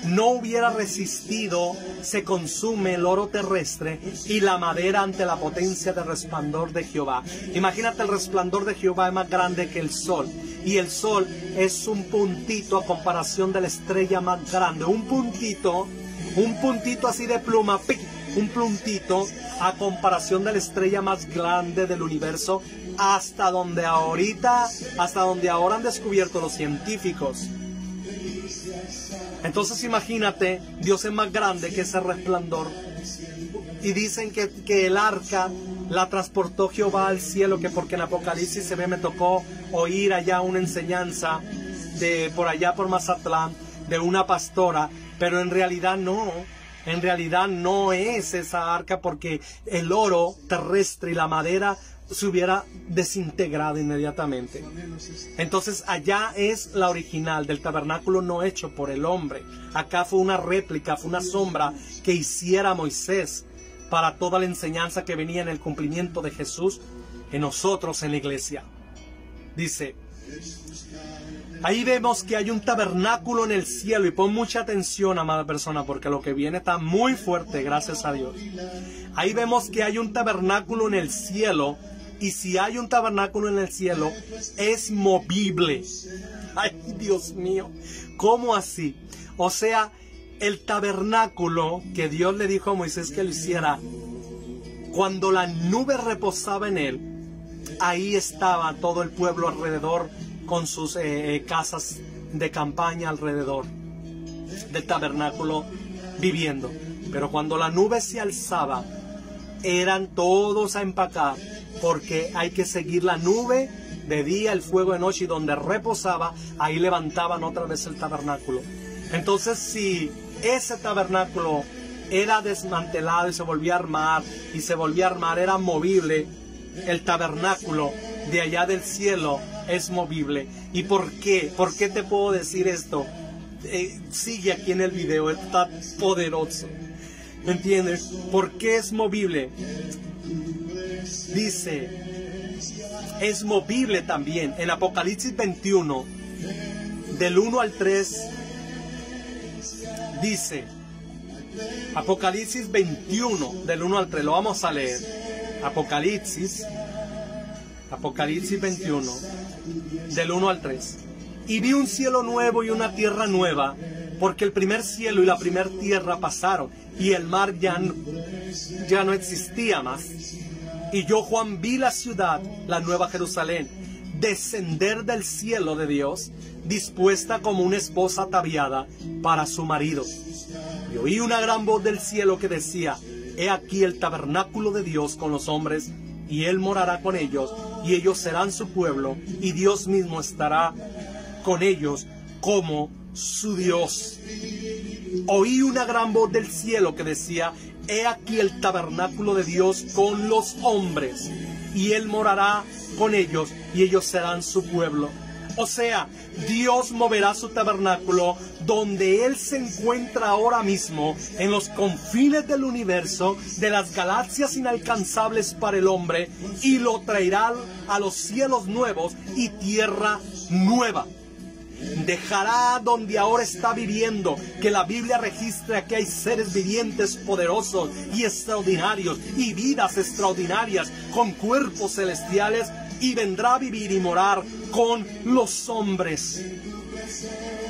No hubiera resistido, se consume el oro terrestre y la madera ante la potencia del resplandor de Jehová. Imagínate, el resplandor de Jehová es más grande que el sol, y el sol es un puntito a comparación de la estrella más grande. Un puntito así de pluma, un puntito a comparación de la estrella más grande del universo, hasta donde ahora han descubierto los científicos. Entonces imagínate, Dios es más grande que ese resplandor. Y dicen que el arca la transportó Jehová al cielo, que porque en Apocalipsis me tocó oír allá una enseñanza de por allá por Mazatlán, de una pastora, pero en realidad no. En realidad no es esa arca, porque el oro terrestre y la madera se hubiera desintegrado inmediatamente. Entonces allá es la original del tabernáculo no hecho por el hombre. Acá fue una réplica, fue una sombra que hiciera Moisés para toda la enseñanza que venía en el cumplimiento de Jesús en nosotros, en la iglesia. Dice, ahí vemos que hay un tabernáculo en el cielo, y pon mucha atención, amada persona, porque lo que viene está muy fuerte, gracias a Dios. Ahí vemos que hay un tabernáculo en el cielo, y si hay un tabernáculo en el cielo, es movible. Ay, Dios mío, ¿cómo así? O sea, el tabernáculo que Dios le dijo a Moisés que lo hiciera, cuando la nube reposaba en él, ahí estaba todo el pueblo alrededor, con sus casas de campaña alrededor del tabernáculo viviendo. Pero cuando la nube se alzaba, eran todos a empacar, porque hay que seguir la nube de día, el fuego de noche, y donde reposaba, ahí levantaban otra vez el tabernáculo. Entonces, si ese tabernáculo era desmantelado y se volvía a armar, y se volvía a armar, era movible, el tabernáculo de allá del cielo es movible. ¿Y por qué? ¿Por qué te puedo decir esto? Sigue aquí en el video, está poderoso. ¿Me entiendes? ¿Por qué es movible? Dice, es movible también. En Apocalipsis 21, del 1 al 3, dice, Apocalipsis 21, del 1 al 3, lo vamos a leer. Apocalipsis 21, del 1 al 3. Y vi un cielo nuevo y una tierra nueva, porque el primer cielo y la primera tierra pasaron, y el mar ya no existía más. Y yo, Juan, vi la ciudad, la nueva Jerusalén, descender del cielo de Dios, dispuesta como una esposa ataviada para su marido. Y oí una gran voz del cielo que decía, he aquí el tabernáculo de Dios con los hombres, y Él morará con ellos, y ellos serán su pueblo, y Dios mismo estará con ellos como su Dios. Oí una gran voz del cielo que decía, he aquí el tabernáculo de Dios con los hombres, y Él morará con ellos, y ellos serán su pueblo. O sea, Dios moverá su tabernáculo donde Él se encuentra ahora mismo, en los confines del universo, de las galaxias inalcanzables para el hombre, y lo traerá a los cielos nuevos y tierra nueva. Dejará donde ahora está viviendo, que la Biblia registra que hay seres vivientes poderosos y extraordinarios, y vidas extraordinarias con cuerpos celestiales, y vendrá a vivir y morar con los hombres.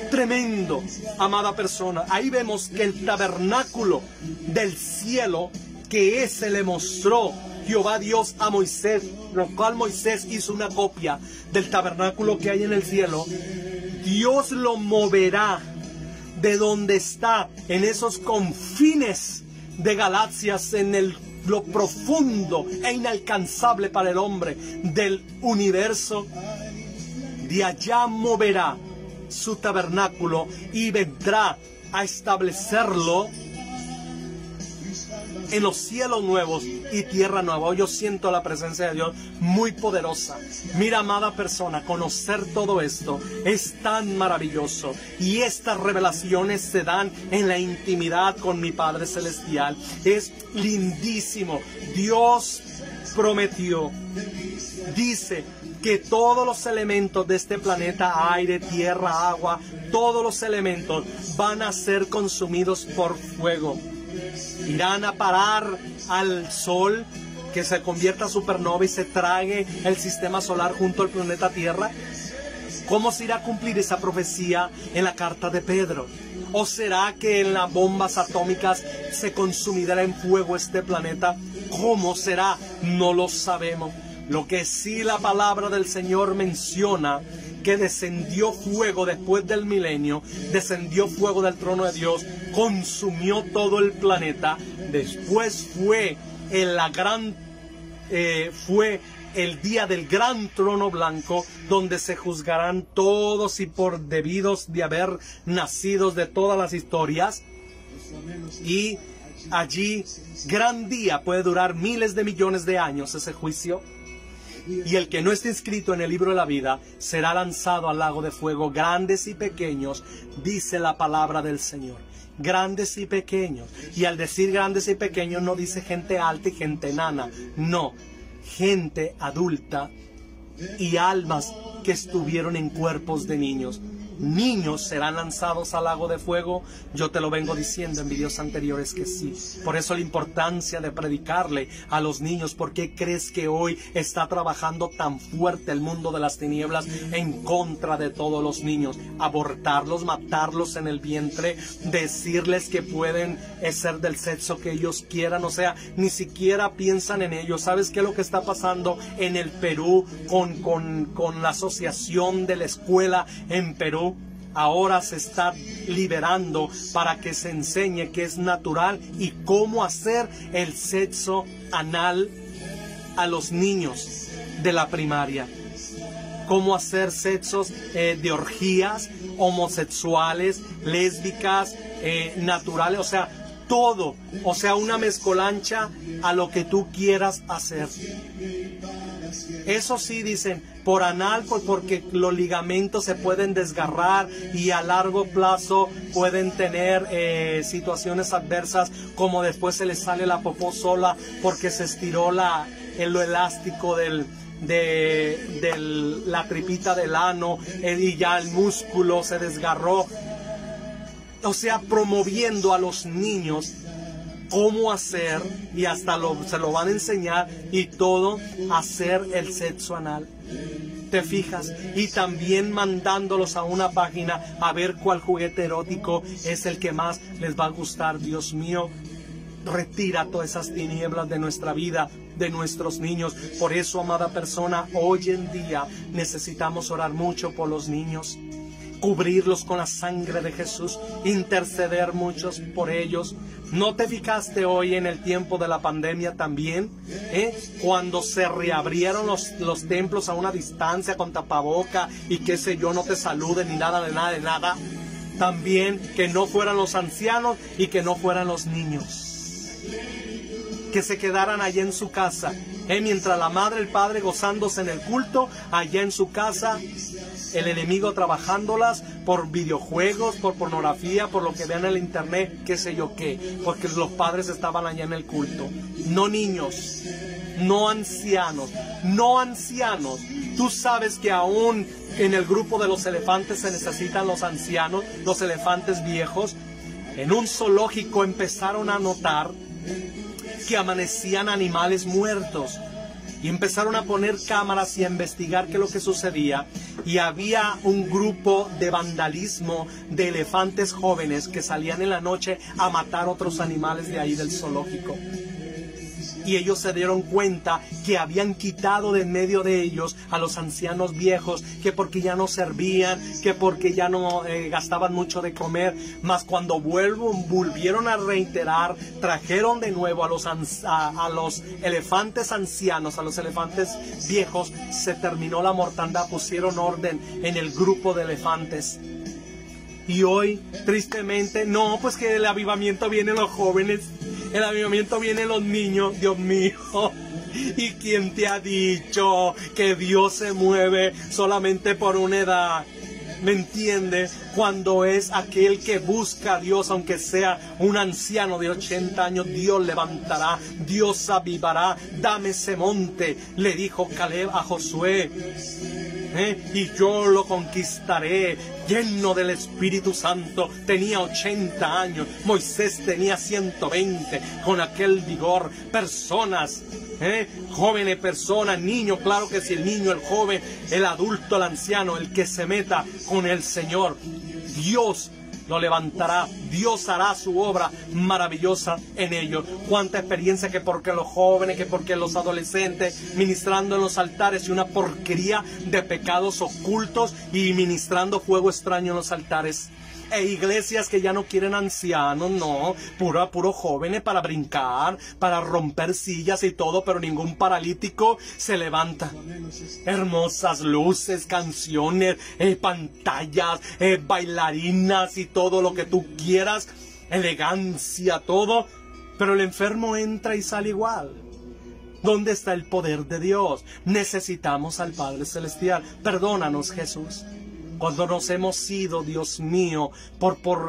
Tremendo, amada persona. Ahí vemos que el tabernáculo del cielo, que ese le mostró Jehová Dios a Moisés, lo cual Moisés hizo una copia del tabernáculo que hay en el cielo, Dios lo moverá de donde está, en esos confines de galaxias, en lo profundo e inalcanzable para el hombre del universo. De allá moverá su tabernáculo y vendrá a establecerlo en los cielos nuevos y tierra nueva. Yo siento la presencia de Dios muy poderosa. Mira, amada persona, conocer todo esto es tan maravilloso, y estas revelaciones se dan en la intimidad con mi Padre Celestial. Es lindísimo. Dios prometió, dice, que todos los elementos de este planeta, aire, tierra, agua, todos los elementos van a ser consumidos por fuego. Irán a parar al sol, que se convierta a supernova y se trague el sistema solar junto al planeta Tierra. ¿Cómo se irá a cumplir esa profecía en la carta de Pedro? ¿O será que en las bombas atómicas se consumirá en fuego este planeta? ¿Cómo será? No lo sabemos. Lo que sí la palabra del Señor menciona, que descendió fuego después del milenio, descendió fuego del trono de Dios, consumió todo el planeta. Después fue el día del gran trono blanco, donde se juzgarán todos y por debidos de haber nacidos de todas las historias. Y allí, gran día, puede durar miles de millones de años ese juicio. Y el que no esté inscrito en el libro de la vida será lanzado al lago de fuego, grandes y pequeños, dice la palabra del Señor. Grandes y pequeños. Y al decir grandes y pequeños no dice gente alta y gente enana. No, gente adulta y almas que estuvieron en cuerpos de niños. Niños serán lanzados al lago de fuego. Yo te lo vengo diciendo en videos anteriores que sí. Por eso la importancia de predicarle a los niños. ¿Por qué crees que hoy está trabajando tan fuerte el mundo de las tinieblas en contra de todos los niños? Abortarlos, matarlos en el vientre, decirles que pueden ser del sexo que ellos quieran. O sea, ni siquiera piensan en ellos. ¿Sabes qué es lo que está pasando en el Perú con la asociación de la escuela en Perú? Ahora se está liberando para que se enseñe qué es natural y cómo hacer el sexo anal a los niños de la primaria. Cómo hacer sexos de orgías, homosexuales, lésbicas, naturales, o sea, todo. O sea, una mezcolancha a lo que tú quieras hacer. Eso sí, dicen, por anal, porque los ligamentos se pueden desgarrar y a largo plazo pueden tener situaciones adversas, como después se les sale la popó sola porque se estiró lo elástico de la tripita del ano y ya el músculo se desgarró. O sea, promoviendo a los niños cómo hacer, y hasta se lo van a enseñar y todo, hacer el sexo anal. ¿Te fijas? Y también mandándolos a una página a ver cuál juguete erótico es el que más les va a gustar. Dios mío, retira todas esas tinieblas de nuestra vida, de nuestros niños. Por eso, amada persona, hoy en día necesitamos orar mucho por los niños, cubrirlos con la sangre de Jesús, interceder muchos por ellos. ¿No te fijaste hoy en el tiempo de la pandemia también? Cuando se reabrieron los templos a una distancia con tapaboca y qué sé yo, no te saluden ni nada de nada de nada. También que no fueran los ancianos y que no fueran los niños. Que se quedaran allá en su casa. Mientras la madre, el padre gozándose en el culto, allá en su casa, el enemigo trabajándolas por videojuegos, por pornografía, por lo que vean en el internet, qué sé yo qué, porque los padres estaban allá en el culto. No niños, no ancianos, no ancianos. Tú sabes que aún en el grupo de los elefantes se necesitan los ancianos, los elefantes viejos. En un zoológico empezaron a notar que amanecían animales muertos y empezaron a poner cámaras y a investigar qué es lo que sucedía, y había un grupo de vandalismo de elefantes jóvenes que salían en la noche a matar otros animales de ahí del zoológico. Y ellos se dieron cuenta que habían quitado de en medio de ellos a los ancianos viejos, que porque ya no servían, que porque ya no gastaban mucho de comer. Mas cuando volvieron a reiterar, trajeron de nuevo a los elefantes ancianos, a los elefantes viejos, se terminó la mortandad, pusieron orden en el grupo de elefantes. Y hoy, tristemente, no, pues que el avivamiento viene en los jóvenes, el avivamiento viene en los niños, Dios mío. ¿Y quién te ha dicho que Dios se mueve solamente por una edad? ¿Me entiendes? Cuando es aquel que busca a Dios, aunque sea un anciano de 80 años, Dios levantará, Dios avivará. Dame ese monte, le dijo Caleb a Josué. Y yo lo conquistaré, lleno del Espíritu Santo. Tenía 80 años, Moisés tenía 120, con aquel vigor. Personas, jóvenes personas, niños, claro que sí, el niño, el joven, el adulto, el anciano, el que se meta con el Señor, Dios lo levantará, Dios hará su obra maravillosa en ellos. Cuánta experiencia, que porque los jóvenes, que porque los adolescentes, ministrando en los altares, y una porquería de pecados ocultos y ministrando fuego extraño en los altares. E iglesias que ya no quieren ancianos, no, puro jóvenes para brincar, para romper sillas y todo, pero ningún paralítico se levanta. Hermosas luces, canciones, pantallas, bailarinas y todo lo que tú quieras, elegancia, todo, pero el enfermo entra y sale igual. ¿Dónde está el poder de Dios? Necesitamos al Padre Celestial. Perdónanos, Jesús, cuando nos hemos ido, Dios mío,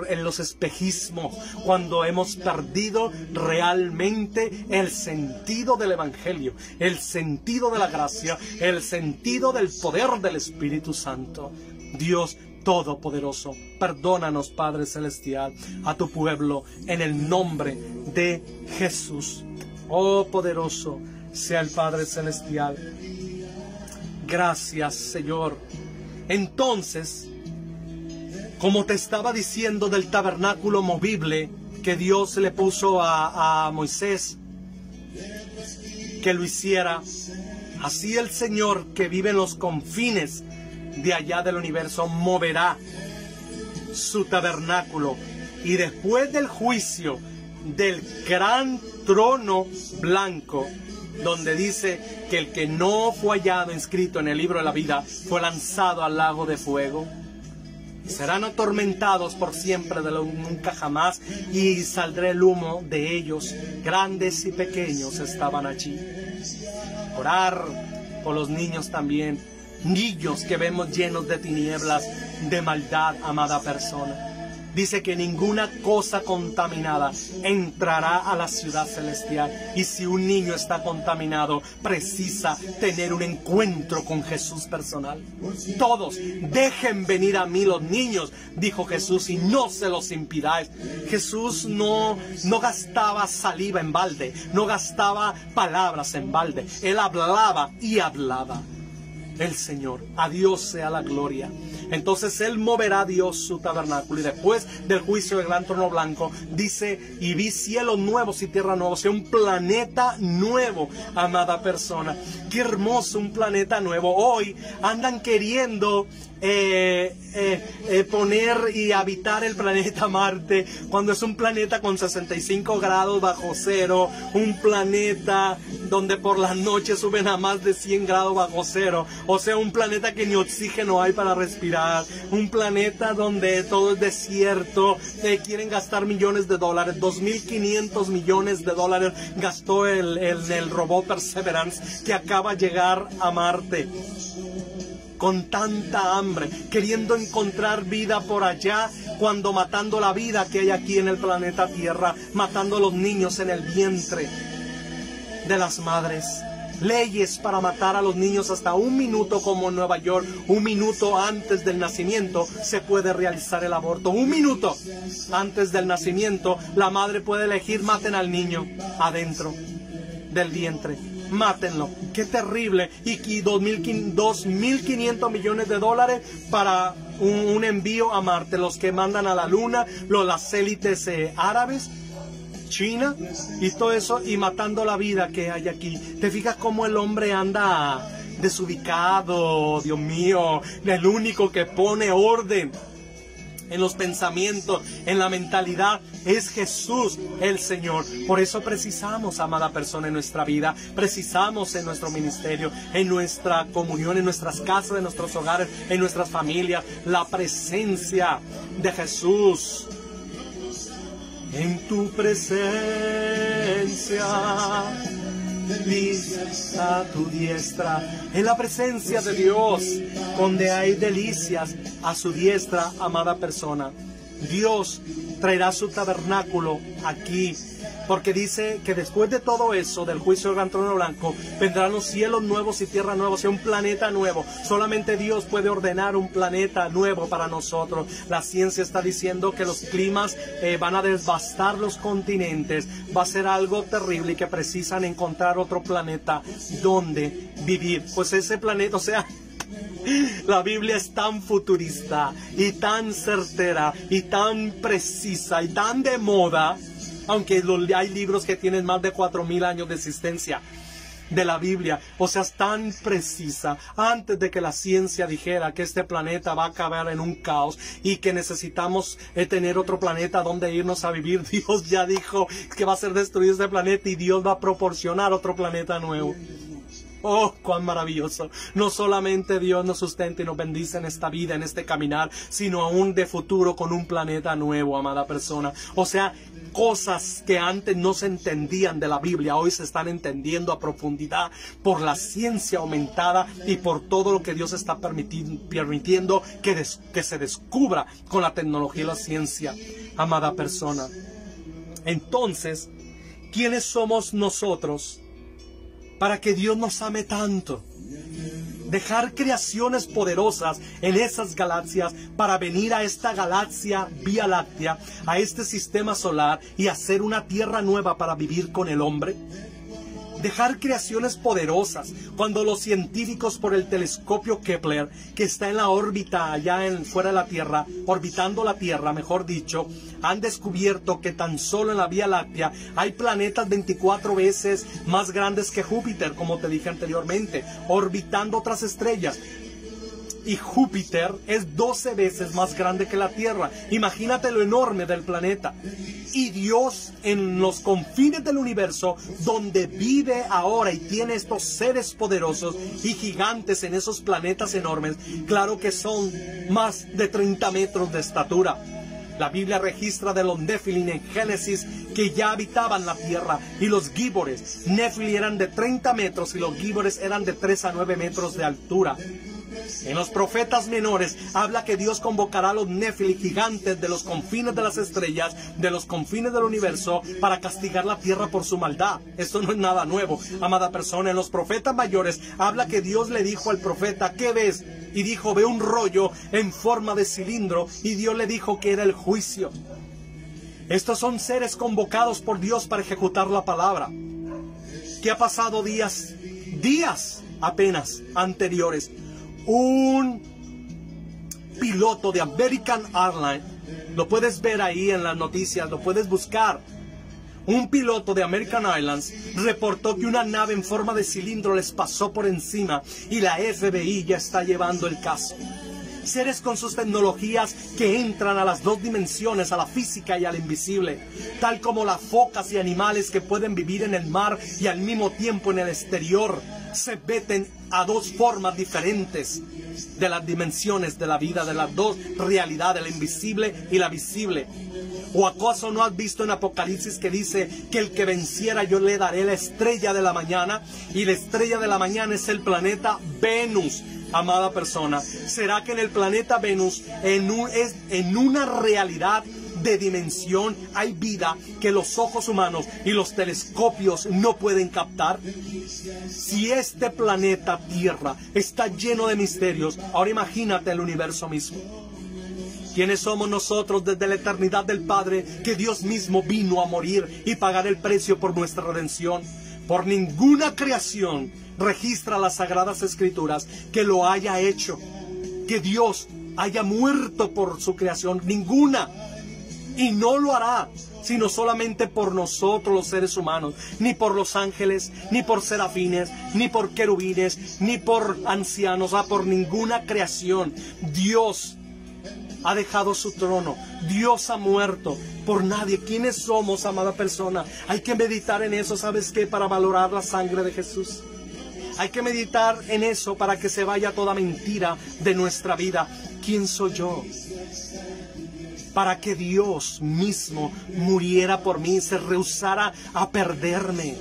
en los espejismos, cuando hemos perdido realmente el sentido del Evangelio, el sentido de la gracia, el sentido del poder del Espíritu Santo. Dios Todopoderoso, perdónanos, Padre Celestial, a tu pueblo, en el nombre de Jesús. Oh, poderoso sea el Padre Celestial. Gracias, Señor. Entonces, como te estaba diciendo del tabernáculo movible que Dios le puso a Moisés, que lo hiciera, así el Señor que vive en los confines de allá del universo moverá su tabernáculo, y después del juicio del gran trono blanco, donde dice que el que no fue hallado inscrito en el libro de la vida fue lanzado al lago de fuego, serán atormentados por siempre de lo nunca jamás, y saldrá el humo de ellos. Grandes y pequeños estaban allí. Orar por los niños también, niños que vemos llenos de tinieblas, de maldad, amada persona. Dice que ninguna cosa contaminada entrará a la ciudad celestial. Y si un niño está contaminado, precisa tener un encuentro con Jesús personal. Todos, dejen venir a mí los niños, dijo Jesús, y no se los impidáis. Jesús no gastaba saliva en balde, no gastaba palabras en balde. Él hablaba y hablaba. El Señor, a Dios sea la gloria. Entonces Él moverá a Dios su tabernáculo, y después del juicio del gran trono blanco, dice, y vi cielos nuevos y tierra nueva, o sea, un planeta nuevo, amada persona. Qué hermoso, un planeta nuevo. Hoy andan queriendo poner y habitar el planeta Marte, cuando es un planeta con 65 grados bajo cero, un planeta donde por las noches suben a más de 100 grados bajo cero, o sea, un planeta que ni oxígeno hay para respirar, un planeta donde todo es desierto. Quieren gastar millones de dólares, 2.500 millones de dólares gastó el robot Perseverance, que acaba de llegar a Marte. Con tanta hambre, queriendo encontrar vida por allá, cuando matando la vida que hay aquí en el planeta Tierra, matando a los niños en el vientre de las madres. Leyes para matar a los niños hasta 1 minuto, como en Nueva York, 1 minuto antes del nacimiento se puede realizar el aborto. 1 minuto antes del nacimiento, la madre puede elegir: maten al niño adentro del vientre. Mátenlo. Qué terrible. Y 2.500 millones de dólares para un envío a Marte. Los que mandan a la luna, las élites árabes, China y todo eso, y matando la vida que hay aquí. ¿Te fijas cómo el hombre anda desubicado? Dios mío, el único que pone orden en los pensamientos, en la mentalidad, es Jesús el Señor. Por eso precisamos, amada persona, en nuestra vida, precisamos en nuestro ministerio, en nuestra comunión, en nuestras casas, en nuestros hogares, en nuestras familias, la presencia de Jesús. En tu presencia, a tu diestra, en la presencia de Dios, donde hay delicias, a su diestra, amada persona. Dios traerá su tabernáculo aquí, porque dice que después de todo eso, del juicio del gran trono blanco, vendrán los cielos nuevos y tierra nueva, o sea, un planeta nuevo. Solamente Dios puede ordenar un planeta nuevo para nosotros. La ciencia está diciendo que los climas van a devastar los continentes, va a ser algo terrible, y que precisan encontrar otro planeta donde vivir. Pues ese planeta, o sea, la Biblia es tan futurista y tan certera y tan precisa y tan de moda, aunque hay libros que tienen más de 4.000 años de existencia. de la Biblia, o sea, es tan precisa. Antes de que la ciencia dijera que este planeta va a acabar en un caos y que necesitamos tener otro planeta donde irnos a vivir, Dios ya dijo que va a ser destruido este planeta y Dios va a proporcionar otro planeta nuevo. Oh, cuán maravilloso. No solamente Dios nos sustenta y nos bendice en esta vida, en este caminar, sino aún de futuro con un planeta nuevo, amada persona. O sea, cosas que antes no se entendían de la Biblia, hoy se están entendiendo a profundidad por la ciencia aumentada y por todo lo que Dios está permitiendo que se descubra con la tecnología y la ciencia, amada persona. Entonces, ¿quiénes somos nosotros para que Dios nos ame tanto? Dejar creaciones poderosas en esas galaxias para venir a esta galaxia Vía Láctea, a este sistema solar y hacer una tierra nueva para vivir con el hombre. Dejar creaciones poderosas cuando los científicos por el telescopio Kepler, que está en la órbita allá fuera de la Tierra, orbitando la Tierra, mejor dicho, han descubierto que tan solo en la Vía Láctea hay planetas 24 veces más grandes que Júpiter, como te dije anteriormente, orbitando otras estrellas. Y Júpiter es 12 veces más grande que la Tierra. Imagínate lo enorme del planeta. Y Dios, en los confines del universo, donde vive ahora y tiene estos seres poderosos y gigantes en esos planetas enormes, claro que son más de 30 metros de estatura. La Biblia registra de los Nefilim en Génesis que ya habitaban la tierra, y los Gíbores. Nefilim eran de 30 metros y los Gíbores eran de 3 a 9 metros de altura. En los profetas menores habla que Dios convocará a los Nefilim gigantes de los confines de las estrellas, de los confines del universo, para castigar la tierra por su maldad. Esto no es nada nuevo, amada persona. En los profetas mayores habla que Dios le dijo al profeta: ¿qué ves? Y dijo: ve un rollo en forma de cilindro, y Dios le dijo que era el juicio. Estos son seres convocados por Dios para ejecutar la palabra. ¿Qué ha pasado días apenas anteriores? Un piloto de American Airlines, lo puedes ver ahí en las noticias, lo puedes buscar. Un piloto de American Airlines reportó que una nave en forma de cilindro les pasó por encima y la FBI ya está llevando el caso. Seres con sus tecnologías que entran a las dos dimensiones, a la física y al invisible, tal como las focas y animales que pueden vivir en el mar y al mismo tiempo en el exterior, se meten a dos formas diferentes de las dimensiones de la vida, de las dos realidades, la invisible y la visible. ¿O acaso no has visto en Apocalipsis que dice que el que venciera yo le daré la estrella de la mañana? Y la estrella de la mañana es el planeta Venus. Amada persona, ¿será que en el planeta Venus, en una realidad de dimensión, hay vida que los ojos humanos y los telescopios no pueden captar? Si este planeta Tierra está lleno de misterios, ahora imagínate el universo mismo. ¿Quiénes somos nosotros desde la eternidad del Padre, que Dios mismo vino a morir y pagar el precio por nuestra redención? Por ninguna creación registra las Sagradas Escrituras que lo haya hecho, que Dios haya muerto por su creación, ninguna. Y no lo hará, sino solamente por nosotros los seres humanos, ni por los ángeles, ni por serafines, ni por querubines, ni por ancianos, por ninguna creación. Dios ha dejado su trono, Dios ha muerto por nadie. ¿Quiénes somos, amada persona? Hay que meditar en eso, ¿sabes qué? Para valorar la sangre de Jesús. Hay que meditar en eso para que se vaya toda mentira de nuestra vida. ¿Quién soy yo? Para que Dios mismo muriera por mí, se rehusara a perderme.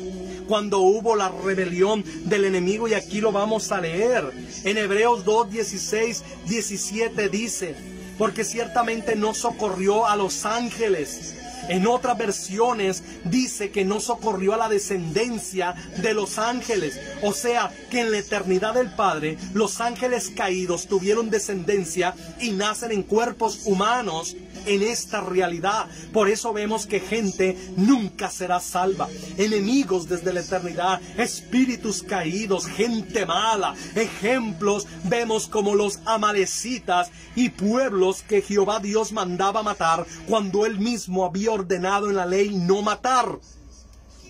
Cuando hubo la rebelión del enemigo, y aquí lo vamos a leer, en Hebreos 2, 16, 17 dice: porque ciertamente no socorrió a los ángeles. En otras versiones dice que no socorrió a la descendencia de los ángeles. O sea, que en la eternidad del Padre, los ángeles caídos tuvieron descendencia y nacen en cuerpos humanos en esta realidad. Por eso vemos que gente nunca será salva. Enemigos desde la eternidad, espíritus caídos, gente mala. Ejemplos vemos como los amalecitas y pueblos que Jehová Dios mandaba matar cuando Él mismo había ordenado en la ley no matar.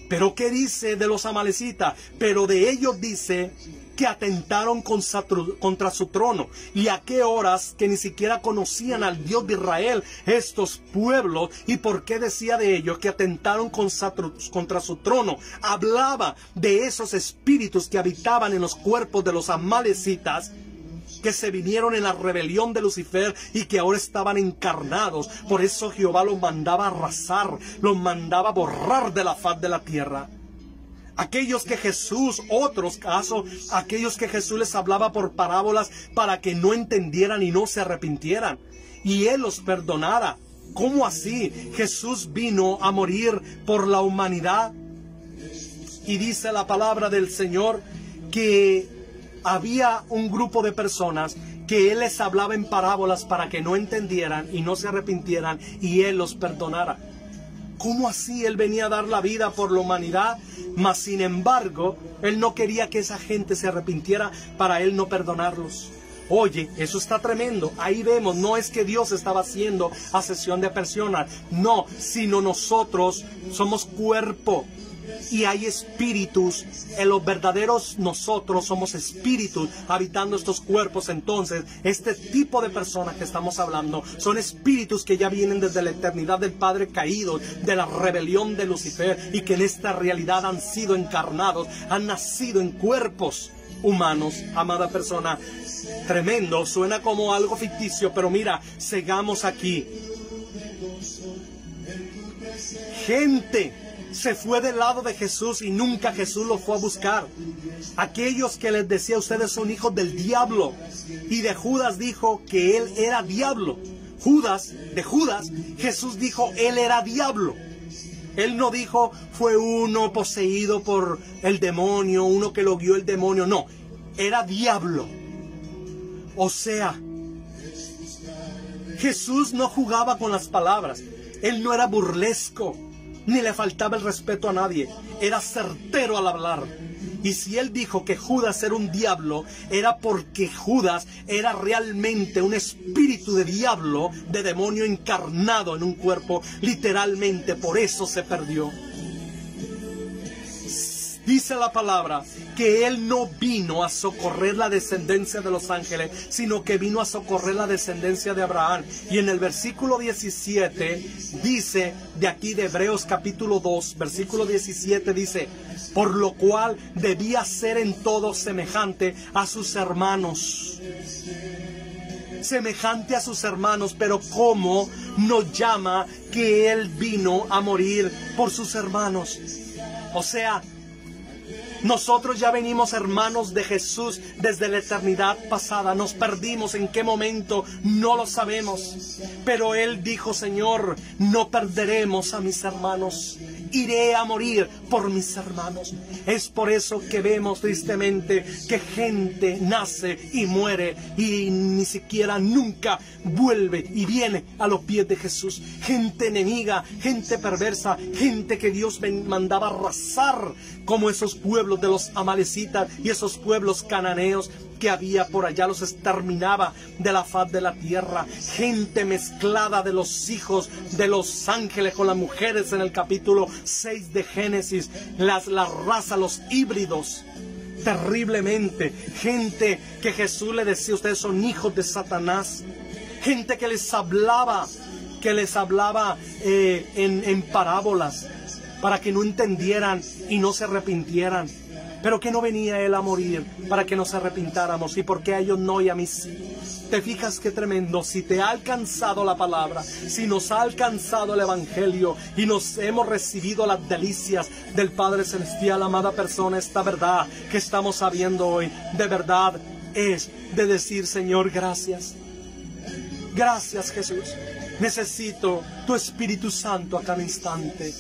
Pero ¿qué dice de los amalecitas? Pero de ellos dice que atentaron contra su trono. ¿Y a qué horas que ni siquiera conocían al Dios de Israel estos pueblos? ¿Y por qué decía de ellos que atentaron contra su trono? Hablaba de esos espíritus que habitaban en los cuerpos de los amalecitas, que se vinieron en la rebelión de Lucifer y que ahora estaban encarnados. Por eso Jehová los mandaba arrasar, los mandaba borrar de la faz de la tierra. Aquellos que Jesús, otros casos, aquellos que Jesús les hablaba por parábolas para que no entendieran y no se arrepintieran, y Él los perdonara. ¿Cómo así? Jesús vino a morir por la humanidad. Y dice la palabra del Señor que había un grupo de personas que Él les hablaba en parábolas para que no entendieran y no se arrepintieran, y Él los perdonara. ¿Cómo así? Él venía a dar la vida por la humanidad, mas sin embargo, Él no quería que esa gente se arrepintiera para Él no perdonarlos. Oye, eso está tremendo. Ahí vemos, no es que Dios estaba haciendo acepción de personas, no, sino nosotros somos cuerpo. Y hay espíritus, en los verdaderos nosotros somos espíritus habitando estos cuerpos. Entonces, este tipo de personas que estamos hablando son espíritus que ya vienen desde la eternidad del Padre caído, de la rebelión de Lucifer, y que en esta realidad han sido encarnados, han nacido en cuerpos humanos. Amada persona, tremendo, suena como algo ficticio, pero mira, sigamos aquí. Gente se fue del lado de Jesús y nunca Jesús los fue a buscar. Aquellos que les decía, ustedes son hijos del diablo. Y de Judas dijo que él era diablo. De Judas, Jesús dijo, él era diablo. Él no dijo, fue uno poseído por el demonio, uno que lo guió el demonio. No, era diablo. O sea, Jesús no jugaba con las palabras. Él no era burlesco, ni le faltaba el respeto a nadie. Era certero al hablar. Y si Él dijo que Judas era un diablo, era porque Judas era realmente un espíritu de diablo, de demonio encarnado en un cuerpo. Literalmente, por eso se perdió. Dice la palabra que Él no vino a socorrer la descendencia de los ángeles, sino que vino a socorrer la descendencia de Abraham. Y en el versículo 17 dice, de aquí de Hebreos capítulo 2, versículo 17 dice, por lo cual debía ser en todo semejante a sus hermanos. Semejante a sus hermanos, pero ¿cómo nos llama que Él vino a morir por sus hermanos? O sea, nosotros ya venimos hermanos de Jesús desde la eternidad pasada. Nos perdimos, ¿en qué momento? No lo sabemos. Pero Él dijo, Señor, no perderemos a mis hermanos. Iré a morir por mis hermanos. Es por eso que vemos tristemente que gente nace y muere y ni siquiera nunca vuelve y viene a los pies de Jesús. Gente enemiga, gente perversa, gente que Dios mandaba arrasar, como esos pueblos de los amalecitas y esos pueblos cananeos que había por allá, los exterminaba de la faz de la tierra. Gente mezclada de los hijos de los ángeles con las mujeres en el capítulo 6 de Génesis, la raza, los híbridos, terriblemente. Gente que Jesús le decía, ustedes son hijos de Satanás. Gente que les hablaba en parábolas para que no entendieran y no se arrepintieran. Pero que no venía Él a morir para que nos arrepintáramos. ¿Y por qué a ellos no y a mí sí? ¿Te fijas qué tremendo? Si te ha alcanzado la palabra, si nos ha alcanzado el Evangelio y nos hemos recibido las delicias del Padre Celestial, amada persona, esta verdad que estamos sabiendo hoy, de verdad es de decir, Señor, gracias. Gracias, Jesús. Necesito tu Espíritu Santo a cada instante.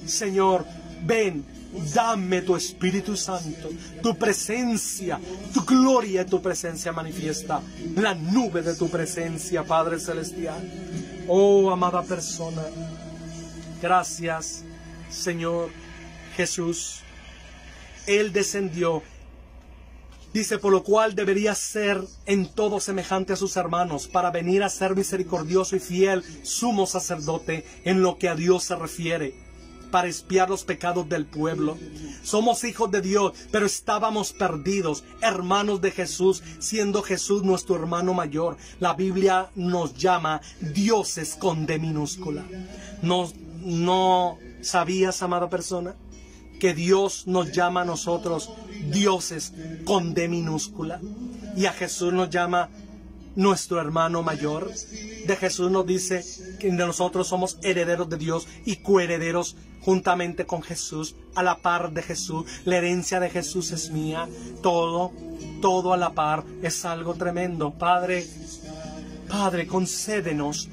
Señor, ven. Dame tu Espíritu Santo, tu presencia, tu gloria y tu presencia manifiesta, la nube de tu presencia, Padre Celestial. Oh, amada persona, gracias, Señor Jesús. Él descendió, dice, por lo cual debería ser en todo semejante a sus hermanos, para venir a ser misericordioso y fiel sumo sacerdote en lo que a Dios se refiere, para expiar los pecados del pueblo. Somos hijos de Dios, pero estábamos perdidos, hermanos de Jesús, siendo Jesús nuestro hermano mayor. La Biblia nos llama dioses con D minúscula. ¿No sabías, amada persona, que Dios nos llama a nosotros dioses con D minúscula? Y a Jesús nos llama nuestro hermano mayor. De Jesús nos dice que nosotros somos herederos de Dios y coherederos juntamente con Jesús, a la par de Jesús. La herencia de Jesús es mía. Todo a la par. Es algo tremendo. Padre, concédenos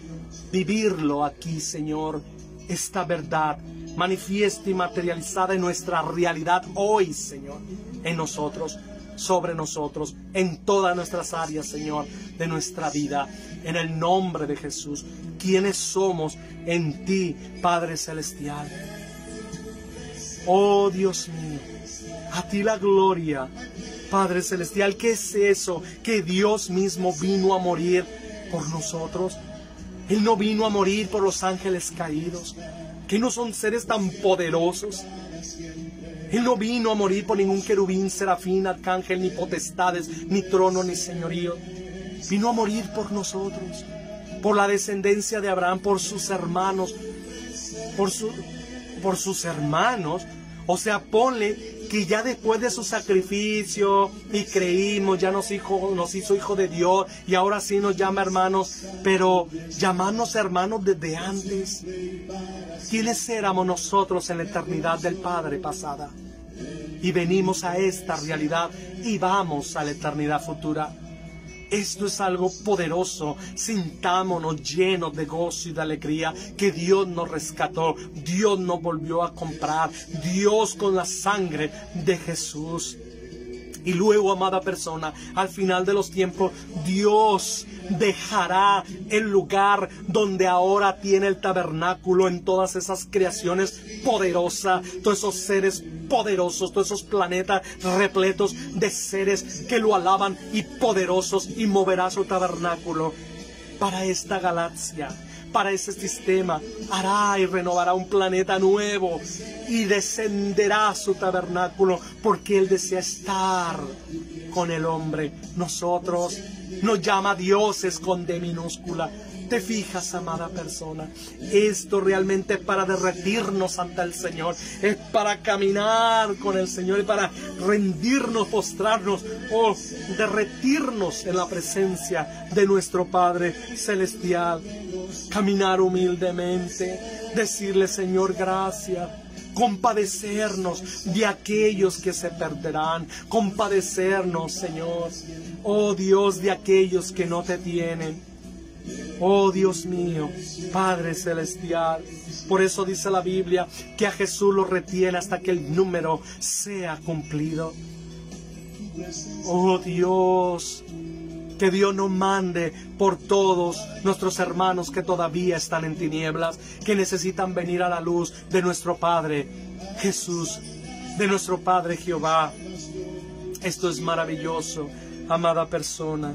vivirlo aquí, Señor. Esta verdad manifiesta y materializada en nuestra realidad hoy, Señor, en nosotros, sobre nosotros, en todas nuestras áreas, Señor, de nuestra vida, en el nombre de Jesús. ¿Quiénes somos en ti, Padre Celestial? Oh Dios mío, a ti la gloria, Padre Celestial. ¿Qué es eso? Que Dios mismo vino a morir por nosotros. Él no vino a morir por los ángeles caídos, que no son seres tan poderosos. Él no vino a morir por ningún querubín, serafín, arcángel, ni potestades, ni trono, ni señorío. Vino a morir por nosotros, por la descendencia de Abraham, por sus hermanos, por sus hermanos. O sea, ponle que ya después de su sacrificio y creímos, ya nos hizo hijo de Dios y ahora sí nos llama hermanos, pero llamarnos hermanos desde antes. ¿Quiénes éramos nosotros en la eternidad del Padre pasada? Y venimos a esta realidad y vamos a la eternidad futura. Esto es algo poderoso. Sintámonos llenos de gozo y de alegría que Dios nos rescató. Dios nos volvió a comprar. Dios con la sangre de Jesús. Y luego, amada persona, al final de los tiempos, Dios dejará el lugar donde ahora tiene el tabernáculo en todas esas creaciones poderosas, todos esos seres poderosos, todos esos planetas repletos de seres que lo alaban y poderosos, y moverá su tabernáculo para esta galaxia, para ese sistema. Hará y renovará un planeta nuevo y descenderá su tabernáculo porque Él desea estar con el hombre. Nosotros nos llama dioses con D minúscula. ¿Te fijas, amada persona? Esto realmente es para derretirnos ante el Señor. Es para caminar con el Señor y para rendirnos, postrarnos o derretirnos en la presencia de nuestro Padre Celestial. Caminar humildemente, decirle: Señor, gracias. Compadecernos de aquellos que se perderán. Compadecernos, Señor, oh Dios, de aquellos que no te tienen. Oh Dios mío, Padre Celestial. Por eso dice la Biblia que a Jesús lo retiene hasta que el número sea cumplido. Oh Dios, que Dios nos mande por todos nuestros hermanos que todavía están en tinieblas, que necesitan venir a la luz de nuestro Padre Jesús, de nuestro Padre Jehová. Esto es maravilloso, amada persona.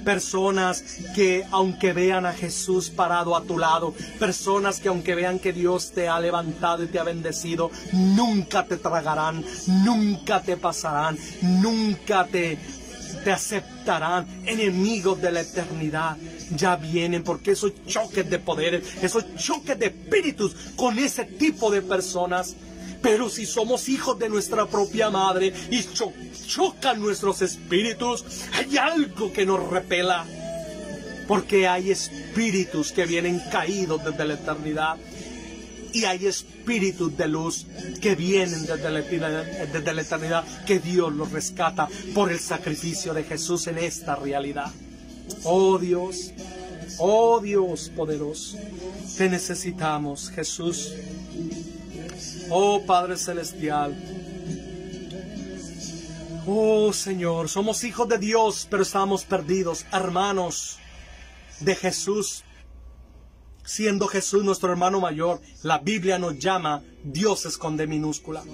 Personas que aunque vean a Jesús parado a tu lado, personas que aunque vean que Dios te ha levantado y te ha bendecido, nunca te tragarán, nunca te pasarán, nunca te aceptarán. Enemigos de la eternidad ya vienen, porque esos choques de poderes, esos choques de espíritus con ese tipo de personas. Pero si somos hijos de nuestra propia madre y chocan nuestros espíritus, hay algo que nos repela. Porque hay espíritus que vienen caídos desde la eternidad. Y hay espíritus de luz que vienen desde la eternidad, que Dios los rescata por el sacrificio de Jesús en esta realidad. Oh Dios poderoso, te necesitamos, Jesús. Oh Padre Celestial, oh Señor, somos hijos de Dios, pero estamos perdidos, hermanos de Jesús, siendo Jesús nuestro hermano mayor. La Biblia nos llama dioses con D minúscula.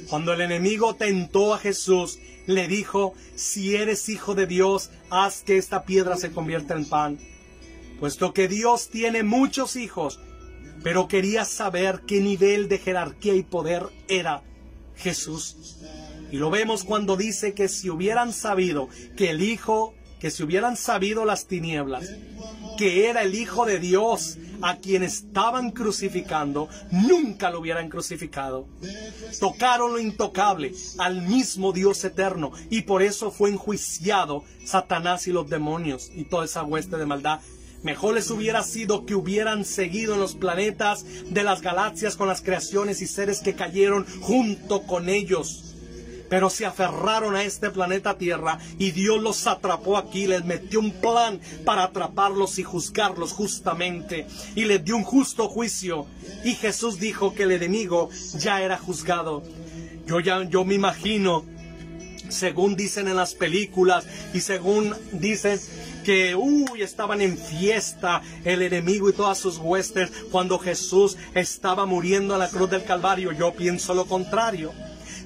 Cuando el enemigo tentó a Jesús, le dijo: si eres hijo de Dios, haz que esta piedra se convierta en pan. Puesto que Dios tiene muchos hijos, pero quería saber qué nivel de jerarquía y poder era Jesús. Y lo vemos cuando dice que si hubieran sabido si hubieran sabido las tinieblas, que era el Hijo de Dios a quien estaban crucificando, nunca lo hubieran crucificado. Tocaron lo intocable, al mismo Dios eterno, y por eso fue enjuiciado Satanás y los demonios y toda esa hueste de maldad. Mejor les hubiera sido que hubieran seguido en los planetas de las galaxias con las creaciones y seres que cayeron junto con ellos. Pero se aferraron a este planeta Tierra y Dios los atrapó aquí, les metió un plan para atraparlos y juzgarlos justamente. Y les dio un justo juicio. Y Jesús dijo que el enemigo ya era juzgado. Yo me imagino, según dicen en las películas y según dicen que estaban en fiesta el enemigo y todas sus huestes cuando Jesús estaba muriendo en la cruz del Calvario. Yo pienso lo contrario.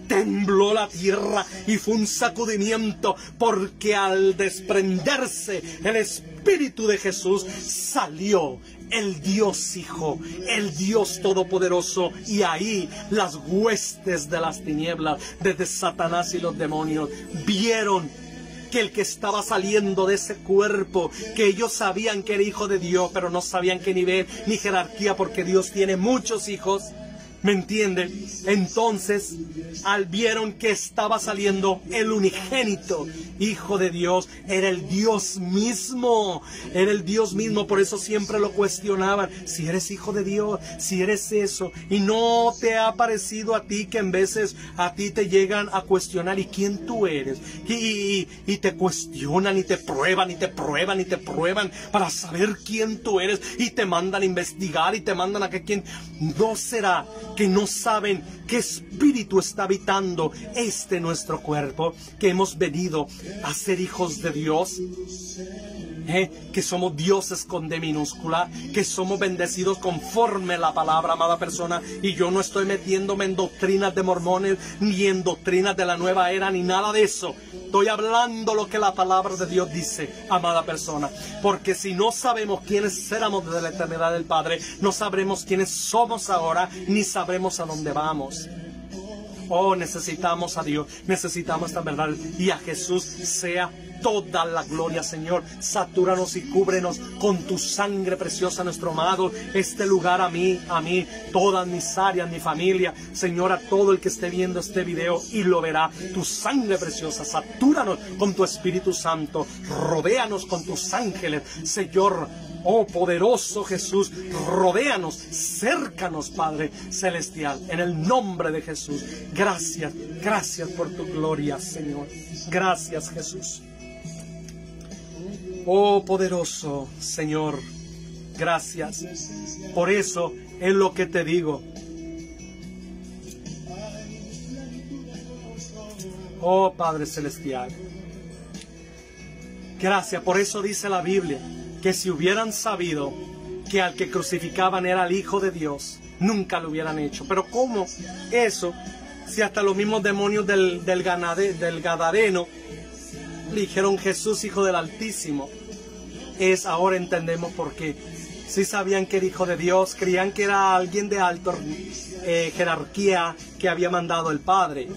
Tembló la tierra y fue un sacudimiento, porque al desprenderse el Espíritu de Jesús salió el Dios Hijo, el Dios Todopoderoso, y ahí las huestes de las tinieblas, desde Satanás y los demonios, vieron que el que estaba saliendo de ese cuerpo, que ellos sabían que era Hijo de Dios, pero no sabían qué nivel ni jerarquía, porque Dios tiene muchos hijos. ¿Me entienden? Entonces, vieron que estaba saliendo el unigénito Hijo de Dios, era el Dios mismo, por eso siempre lo cuestionaban, si eres Hijo de Dios, si eres eso, y no te ha parecido a ti que en veces a ti te llegan a cuestionar, ¿y quién tú eres? Y te cuestionan, y te prueban, y te prueban, y te prueban, para saber quién tú eres, y te mandan a investigar, y te mandan a que quién. ¿No será que no saben qué espíritu está habitando nuestro cuerpo, que hemos venido a ser hijos de Dios? Que somos dioses con D minúscula, que somos bendecidos conforme la palabra, amada persona. Y yo no estoy metiéndome en doctrinas de mormones, ni en doctrinas de la nueva era, ni nada de eso. Estoy hablando lo que la palabra de Dios dice, amada persona. Porque si no sabemos quiénes éramos desde la eternidad del Padre, no sabremos quiénes somos ahora, ni sabremos a dónde vamos. Necesitamos a Dios, necesitamos esta verdad, y a Jesús sea toda la gloria, Señor. Satúranos y cúbrenos con tu sangre preciosa, nuestro amado. Este lugar a mí, todas mis áreas, mi familia, Señor, a todo el que esté viendo este video y lo verá. Tu sangre preciosa, satúranos con tu Espíritu Santo. Rodéanos con tus ángeles, Señor. Poderoso Jesús, rodéanos, cércanos, Padre Celestial, en el nombre de Jesús. Gracias, gracias por tu gloria, Señor. Gracias, Jesús. Poderoso Señor, gracias. Por eso es lo que te digo. Padre Celestial, gracias. Por eso dice la Biblia que si hubieran sabido que al que crucificaban era el Hijo de Dios, nunca lo hubieran hecho. Pero ¿cómo eso? Si hasta los mismos demonios del Gadareno le dijeron Jesús, Hijo del Altísimo. Ahora entendemos por qué. Sí sabían que era Hijo de Dios, creían que era alguien de alta jerarquía que había mandado el Padre,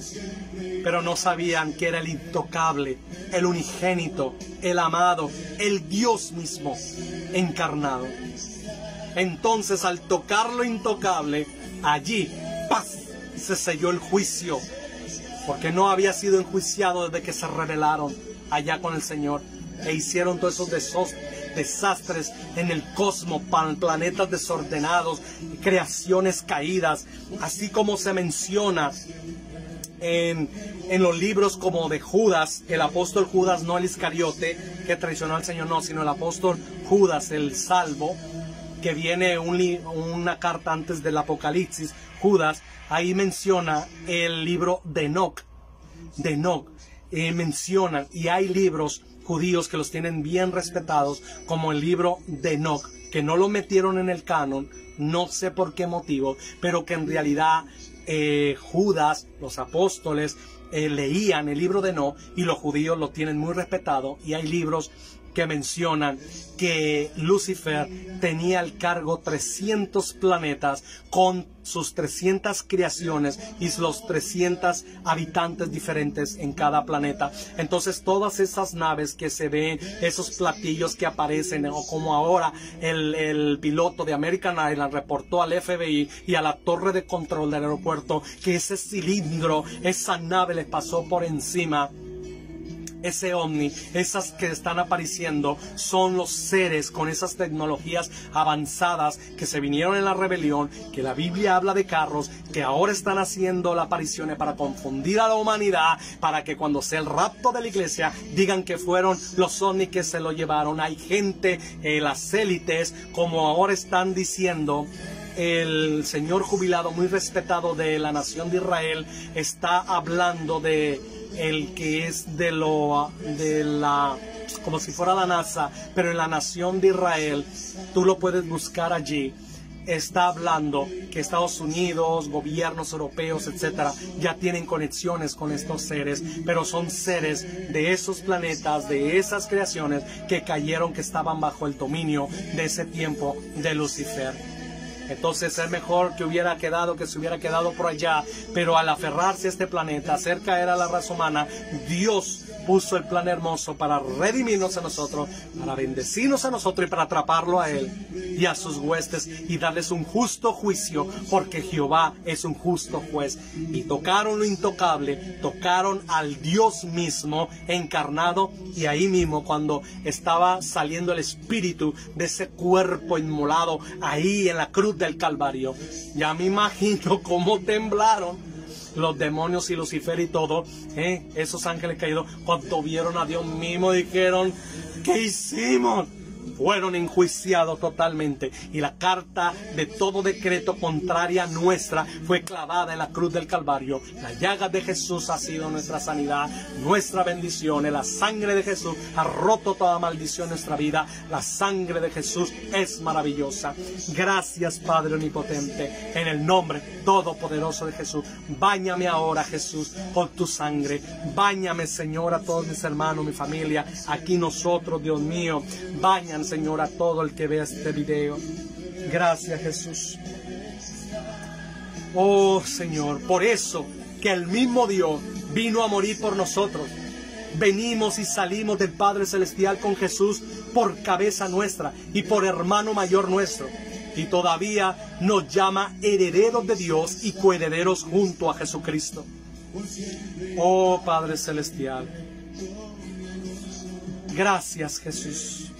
pero no sabían que era el intocable, el unigénito, el amado, el Dios mismo encarnado. Entonces, al tocar lo intocable, allí, ¡paz!, se selló el juicio, porque no había sido enjuiciado desde que se rebelaron allá con el Señor e hicieron todos esos desastres en el cosmos, planetas desordenados, creaciones caídas, así como se menciona en los libros como de Judas, el apóstol Judas, no el Iscariote que traicionó al Señor, no, sino el apóstol Judas, el salvo, que viene una carta antes del Apocalipsis. Judas, ahí menciona el libro de Enoc, mencionan, y hay libros judíos que los tienen bien respetados, como el libro de Enoc, que no lo metieron en el canon, no sé por qué motivo, pero que en realidad Judas, los apóstoles, leían el libro de Enoc, y los judíos lo tienen muy respetado, y hay libros que mencionan que Lucifer tenía al cargo 300 planetas con sus 300 creaciones y los 300 habitantes diferentes en cada planeta. Entonces todas esas naves que se ven, esos platillos que aparecen, o como ahora el piloto de American Airlines reportó al FBI y a la torre de control del aeropuerto que ese cilindro, esa nave le pasó por encima. Ese ovni, esas que están apareciendo, son los seres con esas tecnologías avanzadas que se vinieron en la rebelión, que la Biblia habla de carros, que ahora están haciendo las apariciones para confundir a la humanidad, para que cuando sea el rapto de la iglesia, digan que fueron los ovnis que se lo llevaron. Hay gente, las élites, como ahora están diciendo. El señor jubilado muy respetado de la nación de Israel está hablando de el que es de la como si fuera la NASA, pero en la nación de Israel, tú lo puedes buscar allí. Está hablando que Estados Unidos, gobiernos europeos, etcétera, ya tienen conexiones con estos seres, pero son seres de esos planetas, de esas creaciones que cayeron, que estaban bajo el dominio de ese tiempo de Lucifer. Entonces es mejor que se hubiera quedado por allá, pero al aferrarse a este planeta, hacer caer a la raza humana, Dios puso el plan hermoso para redimirnos a nosotros, para bendecirnos a nosotros y para atraparlo a Él y a sus huestes y darles un justo juicio, porque Jehová es un justo juez. Y tocaron lo intocable, tocaron al Dios mismo encarnado, y ahí mismo cuando estaba saliendo el espíritu de ese cuerpo inmolado ahí en la cruz del Calvario, ya me imagino cómo temblaron los demonios y Lucifer y todo, esos ángeles caídos, cuando vieron a Dios mismo, dijeron: ¿qué hicimos? Fueron enjuiciados totalmente, y la carta de todo decreto contraria nuestra fue clavada en la cruz del Calvario. La llaga de Jesús ha sido nuestra sanidad, nuestra bendición. La sangre de Jesús ha roto toda maldición en nuestra vida. La sangre de Jesús es maravillosa. Gracias, Padre omnipotente, en el nombre todopoderoso de Jesús. Báñame ahora, Jesús, con tu sangre. Báñame, Señor, a todos mis hermanos, mi familia, aquí nosotros, Dios mío. Bañan, Señor, a todo el que vea este video. Gracias, Jesús. Oh, Señor, por eso que el mismo Dios vino a morir por nosotros. Venimos y salimos del Padre Celestial con Jesús por cabeza nuestra y por hermano mayor nuestro. Y todavía nos llama herederos de Dios y coherederos junto a Jesucristo. Oh, Padre Celestial. Gracias, Jesús.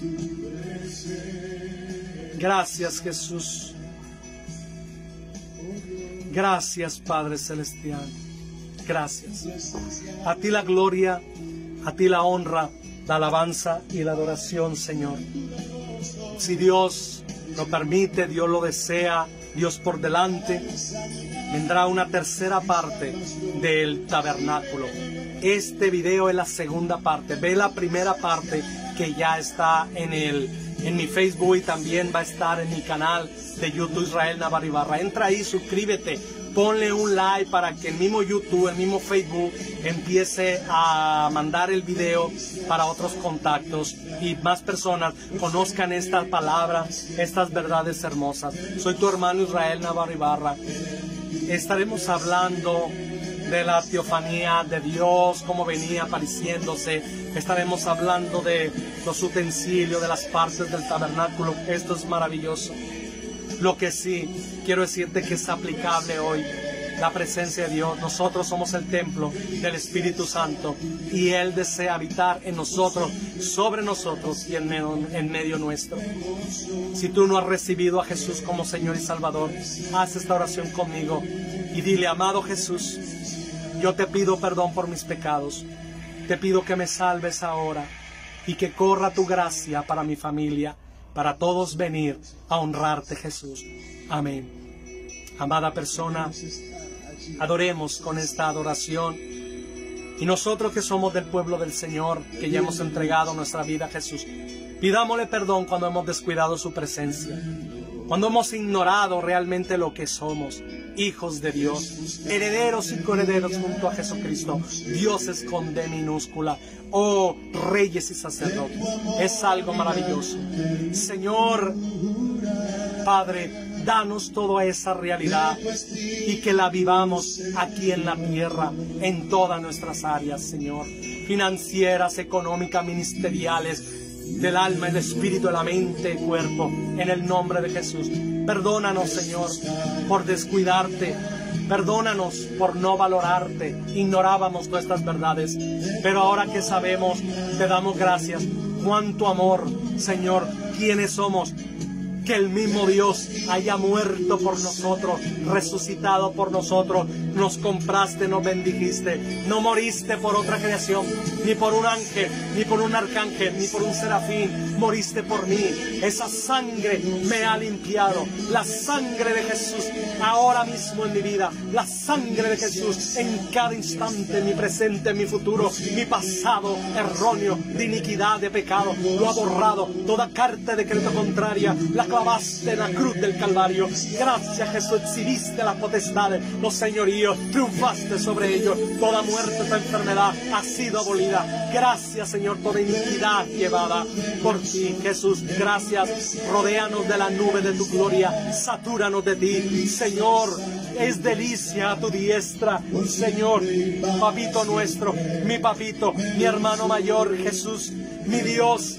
Gracias, Jesús. Gracias, Padre Celestial. Gracias. A ti la gloria, a ti la honra, la alabanza y la adoración, Señor. Si Dios lo permite, Dios lo desea, Dios por delante, vendrá una tercera parte del tabernáculo. Este video es la segunda parte. Ve la primera parte que ya está en mi Facebook, y también va a estar en mi canal de YouTube Israel Navarro Ibarra. Entra ahí, suscríbete, ponle un like para que el mismo YouTube, el mismo Facebook empiece a mandar el video para otros contactos y más personas conozcan estas palabras, estas verdades hermosas. Soy tu hermano Israel Navarro Ibarra. Estaremos hablando de la teofanía de Dios, cómo venía apareciéndose. Estaremos hablando de los utensilios, de las partes del tabernáculo. Esto es maravilloso. Lo que sí quiero decirte que es aplicable hoy, la presencia de Dios. Nosotros somos el templo del Espíritu Santo y Él desea habitar en nosotros, sobre nosotros y en medio nuestro. Si tú no has recibido a Jesús como Señor y Salvador, haz esta oración conmigo y dile: amado Jesús, yo te pido perdón por mis pecados. Te pido que me salves ahora y que corra tu gracia para mi familia, para todos venir a honrarte, Jesús. Amén. Amada persona, adoremos con esta adoración. Y nosotros que somos del pueblo del Señor, que ya hemos entregado nuestra vida a Jesús, pidámosle perdón cuando hemos descuidado su presencia. cuando hemos ignorado realmente lo que somos, hijos de Dios, herederos y coherederos junto a Jesucristo, dioses con D minúscula, oh reyes y sacerdotes. Es algo maravilloso. Señor, Padre, danos toda esa realidad y que la vivamos aquí en la tierra, en todas nuestras áreas, Señor, financieras, económicas, ministeriales, del alma, el espíritu, de la mente, el cuerpo, en el nombre de Jesús. Perdónanos, Señor, por descuidarte. Perdónanos por no valorarte. Ignorábamos nuestras verdades. Pero ahora que sabemos, te damos gracias. Cuánto amor, Señor, quiénes somos. Que el mismo Dios haya muerto por nosotros, resucitado por nosotros, nos compraste, nos bendijiste, no moriste por otra creación, ni por un ángel, ni por un arcángel, ni por un serafín, moriste por mí. Esa sangre me ha limpiado, la sangre de Jesús ahora mismo en mi vida, la sangre de Jesús en cada instante, en mi presente, en mi futuro, mi pasado erróneo de iniquidad, de pecado, lo ha borrado. Toda carta de decreto contraria la clavaste en la cruz del Calvario. Gracias, Jesús, exhibiste las potestades, los señoríos, triunfaste sobre ellos. Toda muerte, toda enfermedad ha sido abolida. Gracias, Señor, toda iniquidad llevada por ti, Jesús. Gracias. Rodéanos de la nube de tu gloria, satúranos de ti, Señor. Es delicia a tu diestra, Señor, papito nuestro, mi papito, mi hermano mayor, Jesús, mi Dios.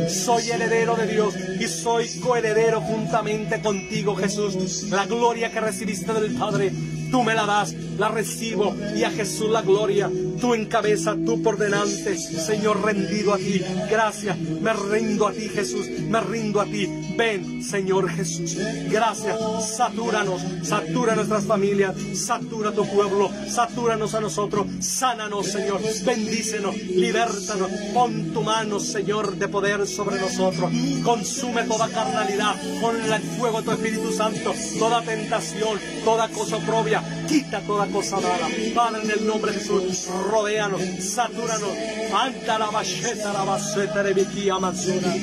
Soy heredero de Dios y soy coheredero juntamente contigo, Jesús. La gloria que recibiste del Padre, tú me la das, la recibo, y a Jesús la gloria. Tú en cabeza, tú por delante, Señor, rendido a ti. Gracias, me rindo a ti, Jesús, me rindo a ti. Ven, Señor Jesús. Gracias, satúranos, satura nuestras familias, satura tu pueblo, satúranos a nosotros, sánanos, Señor, bendícenos, libértanos, pon tu mano, Señor, de poder sobre nosotros. Consume toda carnalidad con el fuego de tu Espíritu Santo, toda tentación, toda cosa oprobia, quita toda cosa mala. Padre, en el nombre de Jesús, rodéanos, satúranos. Anta la bacheta, la baseta de Vicky Amazona.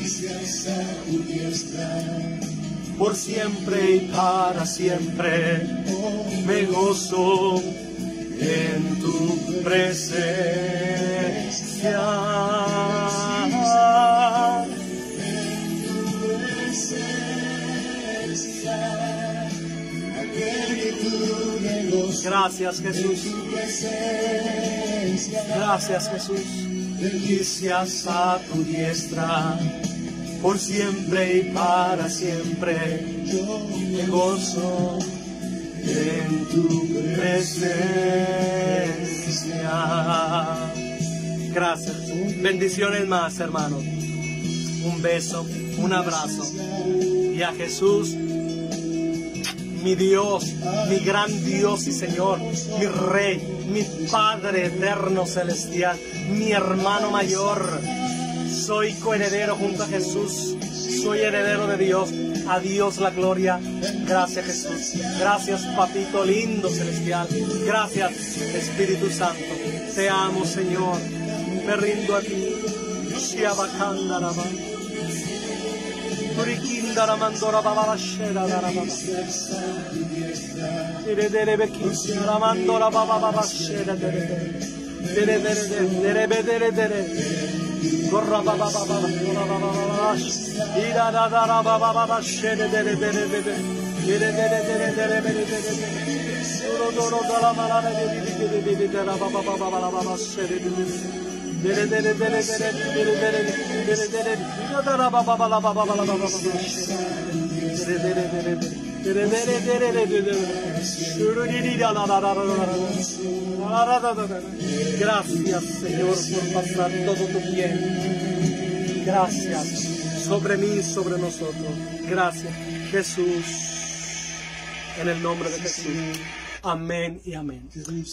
Por siempre y para siempre me gozo en tu presencia. Gracias, Jesús. Gracias, Jesús. Delicias a tu diestra, por siempre y para siempre me gozo en tu presencia. Gracias. Bendiciones más, hermanos. Un beso, un abrazo. Y a Jesús, mi Dios, mi gran Dios y Señor, mi Rey, mi Padre eterno celestial, mi hermano mayor. Soy coheredero junto a Jesús, soy heredero de Dios. A Dios la gloria. Gracias, Jesús. Gracias, papito lindo celestial. Gracias, Espíritu Santo. Te amo, Señor. Me rindo a ti. Gracias, Señor, por pasar todo tu bien. Gracias sobre mí y sobre nosotros. Gracias, Jesús. En el nombre de Jesús. Amén y amén.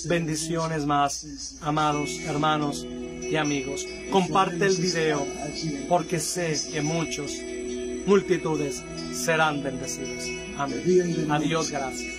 Bendiciones más, amados hermanos y amigos. Comparte el video porque sé que muchos, multitudes serán bendecidos. Amén. Adiós, gracias.